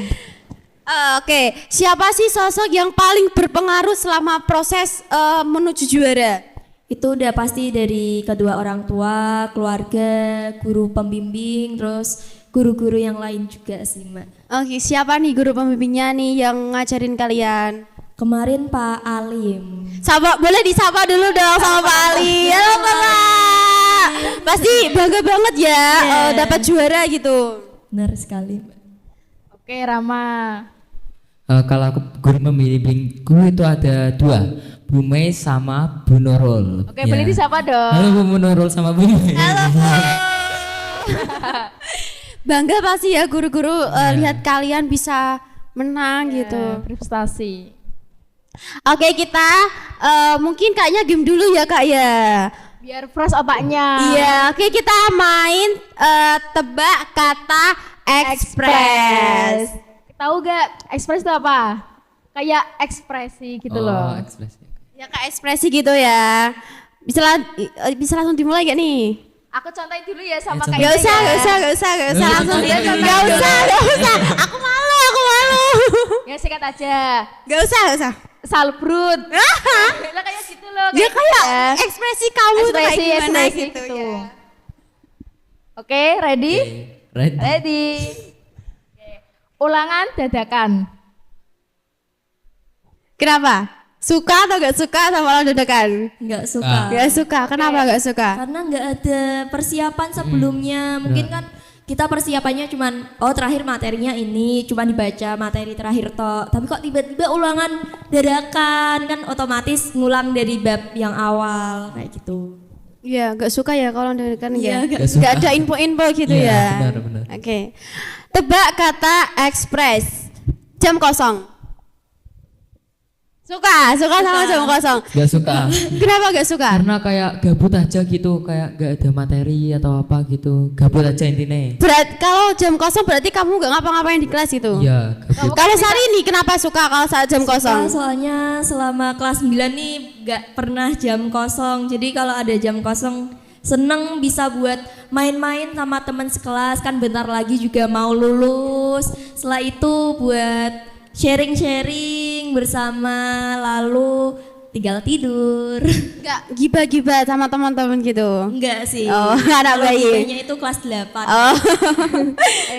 Oke, siapa sih sosok yang paling berpengaruh selama proses menuju juara? Itu udah pasti dari kedua orang tua, keluarga, guru pembimbing, terus guru-guru yang lain juga sih Mbak. Oke, siapa nih guru pembimbingnya nih yang ngajarin kalian? Kemarin Pak Alim. Boleh disapa dulu dong sama Pak Ali. Halo Pak. Pasti bangga banget ya dapat juara gitu. Benar sekali Mbak. Oke Rama. Kalau aku guru pembimbingku itu ada 2, Bu Mei sama Bu Nurul. Oke, boleh disapa dong. Halo Bu Nurul sama Bu Mei. Halo Bu. Bangga pasti ya guru-guru lihat kalian bisa menang gitu. Prestasi. Oke, kita mungkin kayaknya game dulu ya Kak ya. Biar fresh otaknya. Iya, oke kita main tebak kata ekspres. Tahu gak ekspres itu apa? Kayak ekspresi gitu loh. Ekspresi. Ya Kak ekspresi gitu ya. Bisa langsung dimulai gak nih? Aku contohin dulu ya sama contohin. kayak Gak usah langsung. Gak usah. Aku malu. Ya sikat aja. Gak usah. Salbrut. Lah kayak gitu loh. Ya kayak gitu. ekspresi kamu tuh kayak gimana ekspresi gitu gitu. ya. Oke, ready? Ready. Ready. Oke. Ulangan dadakan. Kenapa? Suka atau gak suka sama orang dadakan? Nggak suka. Gak suka. Kenapa gak suka? Karena nggak ada persiapan sebelumnya. Mungkin kan kita persiapannya cuman terakhir materinya ini cuman dibaca materi terakhir toh. Tapi kok tiba-tiba ulangan dadakan kan otomatis ngulang dari bab yang awal kayak gitu. Iya, gak suka ya kalau dadakan ya. Iya, Gak ada info-info gitu Iya, ya. benar. Oke. Tebak kata ekspres. Jam kosong. Suka sama jam kosong. Gak suka. Kenapa gak suka? Karena kayak gabut aja gitu, kayak gak ada materi atau apa gitu. Gabut aja intinya. Kalau jam kosong berarti kamu gak ngapa-ngapain di kelas itu? Iya, gabut. Kalau Sari ini kenapa suka kalau saat jam kosong? Soalnya selama kelas 9 nih nggak pernah jam kosong. Jadi kalau ada jam kosong seneng bisa buat main-main sama teman sekelas, kan bentar lagi juga mau lulus. Setelah itu buat sharing-sharing bersama, lalu tinggal tidur. Gak gibah-gibah sama teman-teman gitu? Enggak sih. Oh, anak Kalau bayi. gibahnya itu kelas 8. Oh.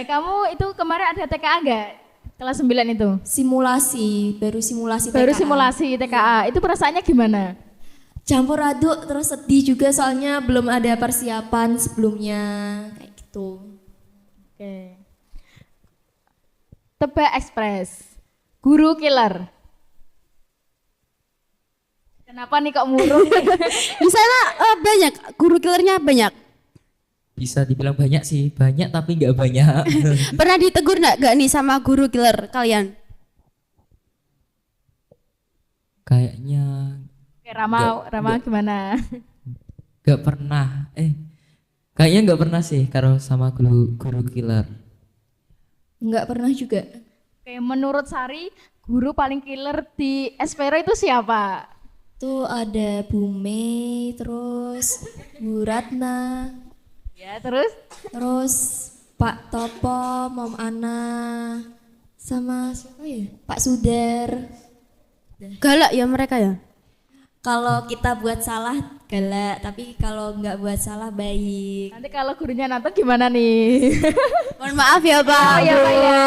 Kamu itu kemarin ada TKA enggak? Kelas 9 itu. Simulasi, baru simulasi Baru TKA. simulasi TKA. Itu perasaannya gimana? Campur aduk, terus sedih juga soalnya belum ada persiapan sebelumnya kayak gitu. Oke. Tebak ekspres. Guru killer. Kenapa nih kok murung? Di sana banyak, guru killernya banyak. Bisa dibilang banyak sih, banyak tapi nggak banyak. Pernah ditegur gak nih sama guru killer kalian? Kayaknya Oke, Rama gimana? nggak pernah. Kayaknya nggak pernah sih kalau sama guru killer. Enggak pernah juga. Oke, menurut Sari, guru paling killer di Espero itu siapa? Tuh ada Bu Mei, terus Bu Ratna, Ya, terus? terus Pak Topo, Mom Ana, sama siapa ya? Pak Sudar. Galak ya mereka ya? Kalau kita buat salah galak, tapi kalau nggak buat salah baik. Nanti kalau gurunya nonton gimana nih? Mohon maaf ya Pak. Oh, ya, Bu. Pak, ya.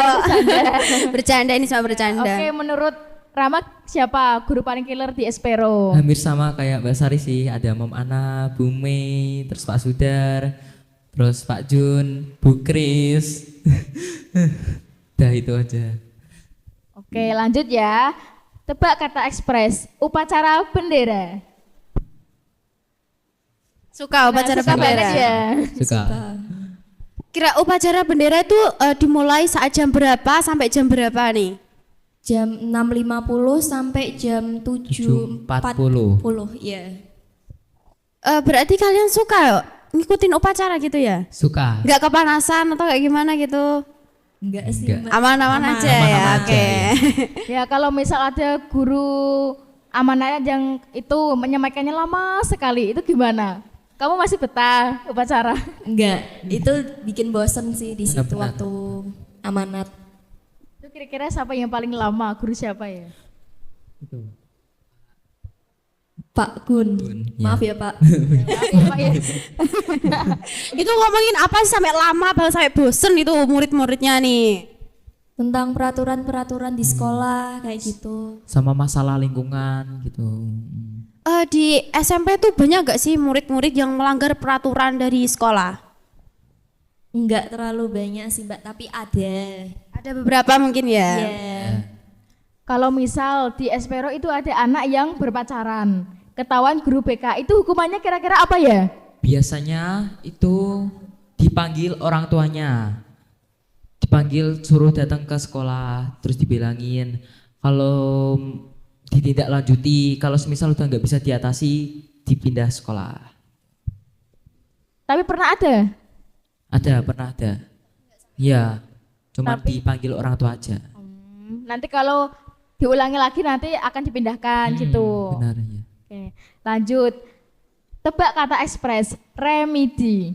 Bercanda ini sama bercanda. Oke, menurut Rama siapa guru paling killer di Espero? Hampir sama kayak Mbak Sari sih, ada Mom Ana, Bu Mei, terus Pak Sudar, terus Pak Jun, Bu Kris. Dah itu aja. Oke, lanjut ya. Tebak kata ekspres, upacara bendera. Suka upacara Suka bendera. banget ya. Suka. Kira upacara bendera itu dimulai saat jam berapa sampai jam berapa nih? Jam 6.50 sampai jam 7.40. 7.40. Iya. Berarti kalian suka ngikutin upacara gitu ya? Suka. Nggak kepanasan atau kayak gimana gitu? Enggak sih, Enggak. Mbak. Aman-aman aja ya, Aman-aman aja, oke. Ya, kalau misal ada guru amanah yang itu menyampaikannya lama sekali, itu gimana? Kamu masih betah upacara? Enggak, itu bikin bosen sih di situ Benar-benar. waktu amanat. Itu kira-kira siapa yang paling lama? Guru siapa ya? Itu. Pak Gun. ya. Maaf ya Pak. Itu ngomongin apa sih sampai lama bahkan sampai bosen itu murid-muridnya nih? Tentang peraturan-peraturan di sekolah kayak gitu. Sama masalah lingkungan gitu. Di SMP tuh banyak gak sih murid-murid yang melanggar peraturan dari sekolah? Enggak terlalu banyak sih Mbak, tapi ada. Ada beberapa mungkin ya. Iya. Kalau misal di Espero itu ada anak yang berpacaran, ketahuan guru BK, itu hukumannya kira-kira apa ya? Biasanya itu dipanggil orang tuanya. Dipanggil suruh datang ke sekolah, terus dibilangin kalau ditindaklanjuti, kalau semisal udah nggak bisa diatasi, dipindah sekolah. Tapi pernah ada? Pernah ada. Iya, cuma dipanggil orang tua aja. Nanti kalau diulangi lagi nanti akan dipindahkan gitu. Benar ya. Oke, lanjut. Tebak kata ekspres, remedi.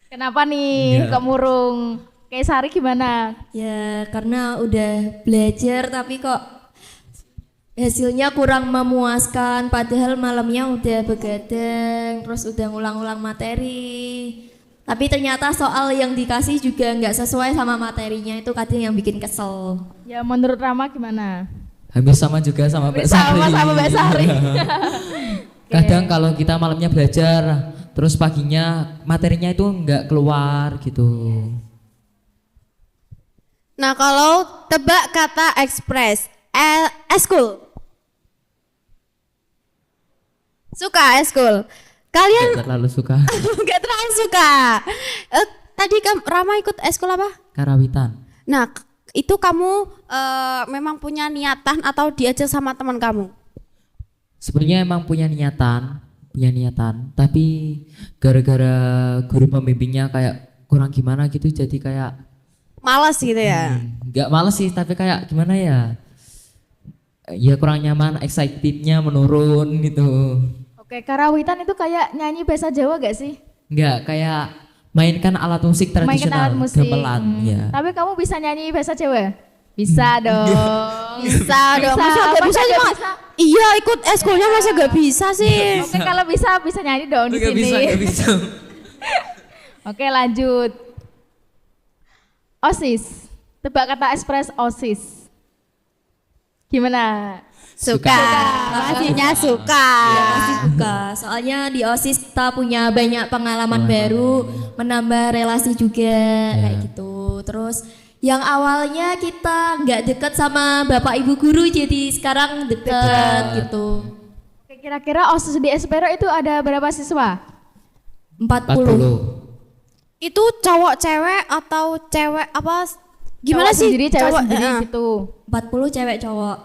Kenapa nih Enggak. kok murung? Kayak Sari gimana? Ya karena udah belajar tapi kok hasilnya kurang memuaskan, padahal malamnya udah begadang, terus udah ngulang-ulang materi. Tapi ternyata soal yang dikasih juga nggak sesuai sama materinya, itu kadang yang bikin kesel. Ya menurut Rama gimana? Hampir sama juga sama Mbak Sari. Sama Mbak Sari. Kadang kalau kita malamnya belajar, terus paginya materinya itu nggak keluar gitu. Nah, kalau tebak kata ekspres, eskul. Suka eskul. Kalian Nggak terlalu suka. nggak terlalu suka. Tadi Rama ikut eskul apa? Karawitan. Nah, itu kamu memang punya niatan atau diajak sama teman kamu? Sebenarnya emang punya niatan, tapi gara-gara guru pembimbingnya kayak kurang gimana gitu, jadi kayak Malas gitu ya? nggak males sih, tapi kayak gimana ya? Ya kurang nyaman, excitednya menurun gitu. Oke, karawitan itu kayak nyanyi bahasa Jawa gak sih? Nggak kayak mainkan alat musik Mainkan tradisional, alat musik. gamelan, ya. Tapi kamu bisa nyanyi bahasa Jawa? Bisa dong. Bisa dong. Masa Masa gak bisa nggak cuma? bisa? Iya, ikut eskulnya masa gak bisa sih? Oke, kalau bisa nyanyi dong di Nggak sini. bisa, nggak bisa. Oke, lanjut. OSIS. Tebak kata ekspres OSIS. Gimana? Suka. Pastinya suka. Pasti suka, soalnya di OSIS kita punya banyak pengalaman baru, menambah relasi juga kayak gitu. Terus yang awalnya kita nggak deket sama bapak ibu guru, jadi sekarang deket gitu. Oke, kira-kira OSIS di Espero itu ada berapa siswa? 40. 40. Itu cowok cewek atau cewek apa? Gimana Cowok sih? sendiri, cewek Cowok, sendiri eh, gitu. 40 cewek cowok.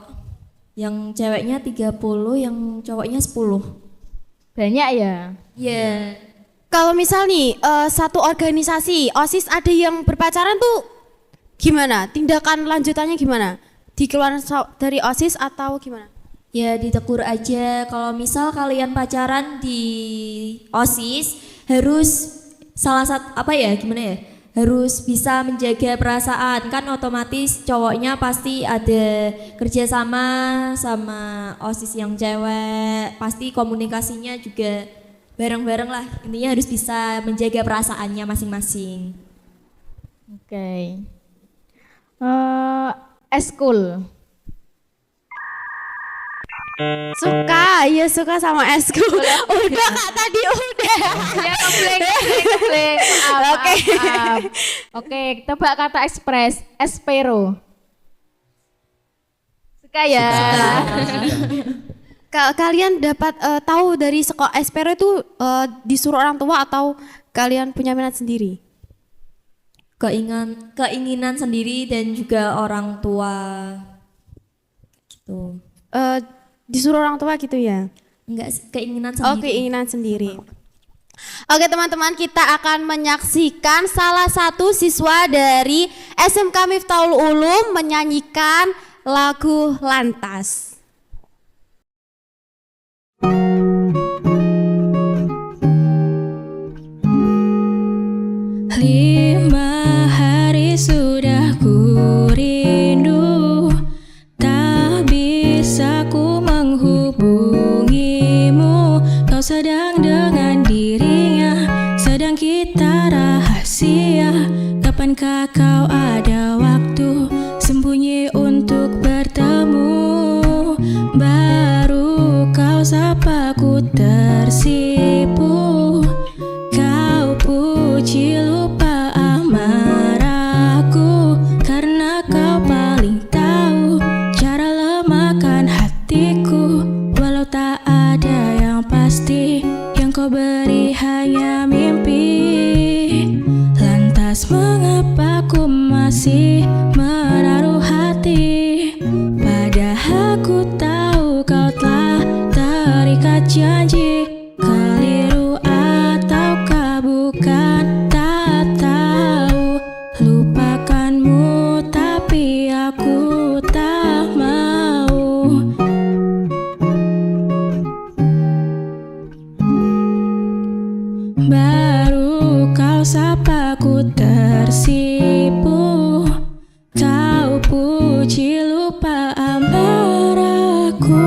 Yang ceweknya 30, yang cowoknya 10. Banyak ya? Iya. Kalau misal nih satu organisasi OSIS ada yang berpacaran tuh gimana? Tindakan lanjutannya gimana? Dikeluarin dari OSIS atau gimana? Ya ditegur aja, kalau misal kalian pacaran di OSIS harus salah satu apa ya, gimana ya, harus bisa menjaga perasaan, kan otomatis cowoknya pasti ada kerjasama sama OSIS yang cewek, pasti komunikasinya juga bareng-bareng lah, intinya harus bisa menjaga perasaannya masing-masing. Oke. Eskul. Suka, iya suka sama eskul. Udah Kak tadi udah. Ya, kebleng. Oke. Oke, tebak kata ekspres. Espero. Suka ya? Kalian dapat tahu dari sekolah Espero itu disuruh orang tua atau kalian punya minat sendiri? Keinginan sendiri dan juga orang tua gitu. Disuruh orang tua gitu ya? Enggak, keinginan Oh, sendiri. keinginan sendiri. Oke teman-teman, kita akan menyaksikan salah satu siswa dari SMK Miftahul Ulum menyanyikan lagu Lantas. Lima hari sudah ku rindu, tak bisa ku menghubungimu. Kau sedang dengan dirinya, sedang kita rahasia. Kapankah kau ada waktu sembunyi untuk bertemu? Baru kau sapa ku tersipu. Kau puji lupa amarahku, karena kau paling tahu cara lemahkan hatiku. Walau tak ada yang pasti, yang kau beri hanya mimpi. Lantas mengapa ku masih menaruh hati? Padahal ku tahu kau telah terikat janji. Keliru ataukah bukan, tak tahu. Lupakanmu tapi aku tak mau. Baru kau sapa ku tersipu, kau puji lupa amarahku,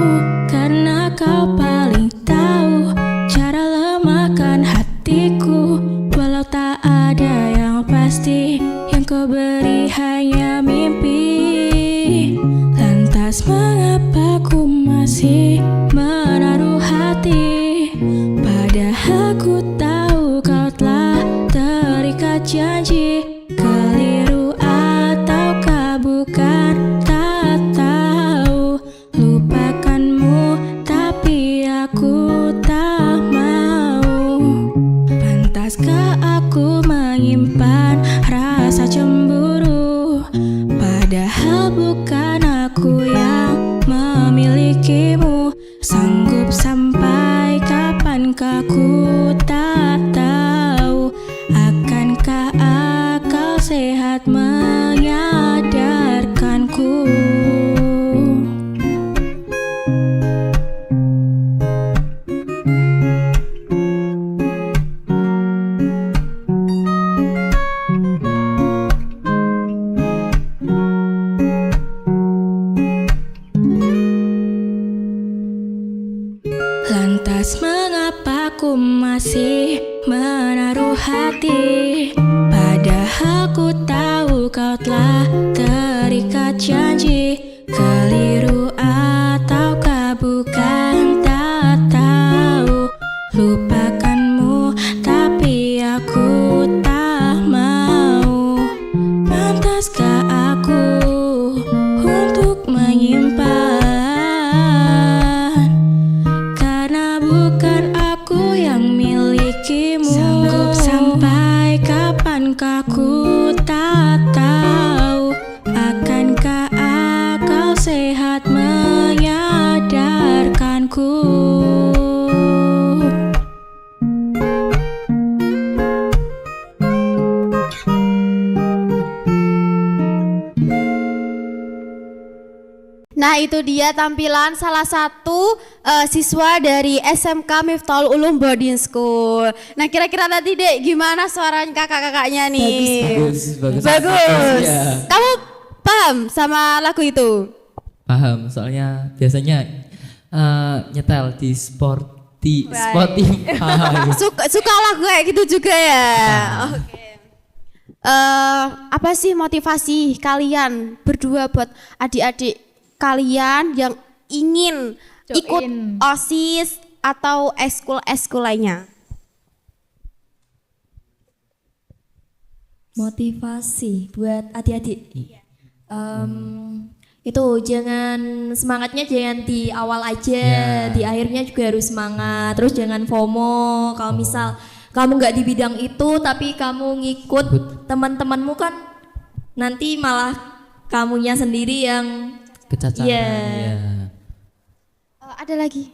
karena kau paling tahu cara lemahkan hatiku. Walau tak ada yang pasti, yang kau beri hanya mimpi. Lantas mengapa ku masih menaruh hati, padahal ku tahu kau telah terikat janji. Keliru ataukah bukan, tak tahu. Lupakanmu tapi aku tak mau. Pantaskah aku menyimpan rasa cemburu, padahal bukan aku yang memilikimu. Sanggup sampai kapankah ku tak tahu, akankah akal sehat menyadarkanku. Lantas mengapa ku masih menaruh hati, padahal ku tahu kau telah terikat janji. Keliru ataukah bukan, tak tahu. Lupakanmu tapi aku tak mau. Pantaskah aku untuk menyimpan, karena bukan aku yang milikimu. Sanggup sampai kapankah ku tak tahu, akankah akal sehat menyadarkanku. Nah itu dia tampilan salah satu siswa dari SMK Miftahul Ulum Boarding School. Nah kira-kira tadi Dek gimana suaranya kakak-kakaknya nih? Bagus. Ya. Kamu paham sama lagu itu? Paham, soalnya biasanya nyetel di Spotify. Suka lagu kayak gitu juga ya? Oke. Apa sih motivasi kalian berdua buat adik-adik kalian yang ingin ikut Join. OSIS atau eskul lainnya? Motivasi buat adik-adik. Itu jangan semangatnya jangan di awal aja, di akhirnya juga harus semangat. Terus jangan FOMO. Kalau misal kamu nggak di bidang itu tapi kamu ngikut teman-temanmu kan nanti malah kamunya sendiri yang Kecacaran. Iya. Ya. Ada lagi?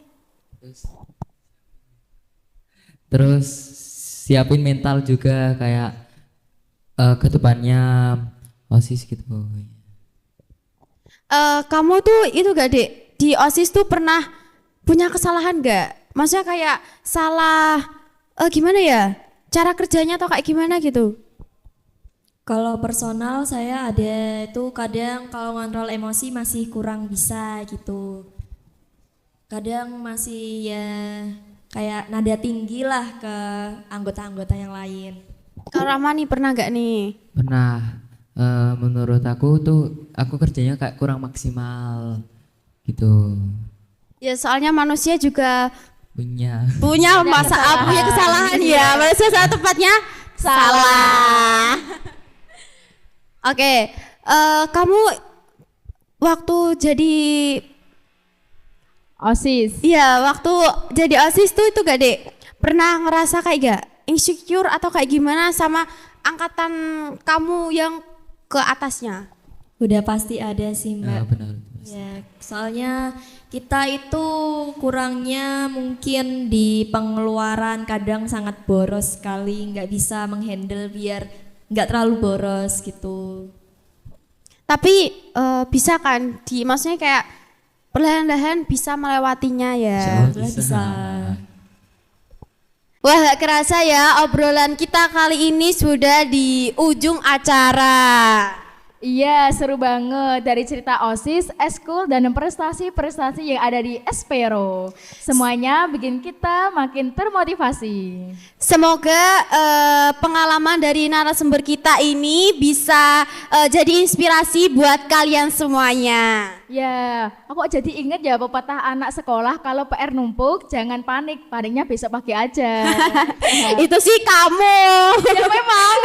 Terus siapin mental juga kayak ke depannya OSIS gitu. Kamu tuh itu gak Dek, di OSIS tuh pernah punya kesalahan gak? Maksudnya kayak salah gimana ya, cara kerjanya atau kayak gimana gitu? Kalau personal saya ada itu kadang kalau ngontrol emosi masih kurang bisa gitu. Kadang masih ya kayak nada tinggi lah ke anggota-anggota yang lain. Kalau Rahmani pernah gak nih? Pernah. Menurut aku tuh aku kerjanya kayak kurang maksimal gitu. Ya soalnya manusia juga Punya punya kesalahan ya. Manusia salah tempatnya salah. Oke, kamu waktu jadi OSIS. waktu jadi OSIS tuh itu gak Dek? Pernah ngerasa kayak gak insecure atau kayak gimana sama angkatan kamu yang ke atasnya? Udah pasti ada sih Mbak. benar. Ya, soalnya kita itu kurangnya mungkin di pengeluaran kadang sangat boros sekali, nggak bisa menghandle biar nggak terlalu boros gitu. Tapi bisa kan maksudnya kayak perlahan-lahan bisa melewatinya ya. Insya Allah Bisa. Wah, gak kerasa ya obrolan kita kali ini sudah di ujung acara. Iya, seru banget dari cerita OSIS, eskul, dan prestasi-prestasi yang ada di Espero. Semuanya bikin kita makin termotivasi. Semoga pengalaman dari narasumber kita ini bisa jadi inspirasi buat kalian semuanya. Ya, aku jadi inget ya pepatah anak sekolah kalau PR numpuk jangan panik, paniknya besok pagi aja. Itu sih kamu. Ya memang.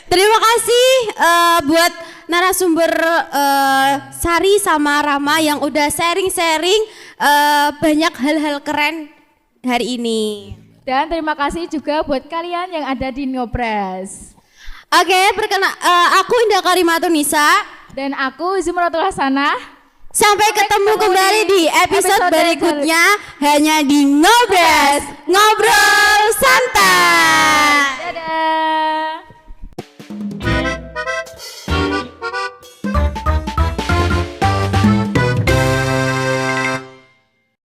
Terima kasih buat narasumber Sari sama Rama yang udah sharing-sharing banyak hal-hal keren hari ini. Dan terima kasih juga buat kalian yang ada di Ngobras. Oke, aku Indah Karimatunisa. Dan aku Zumratul Hasanah. Sampai ketemu kembali di episode berikutnya hanya di Ngobras. Ngobrol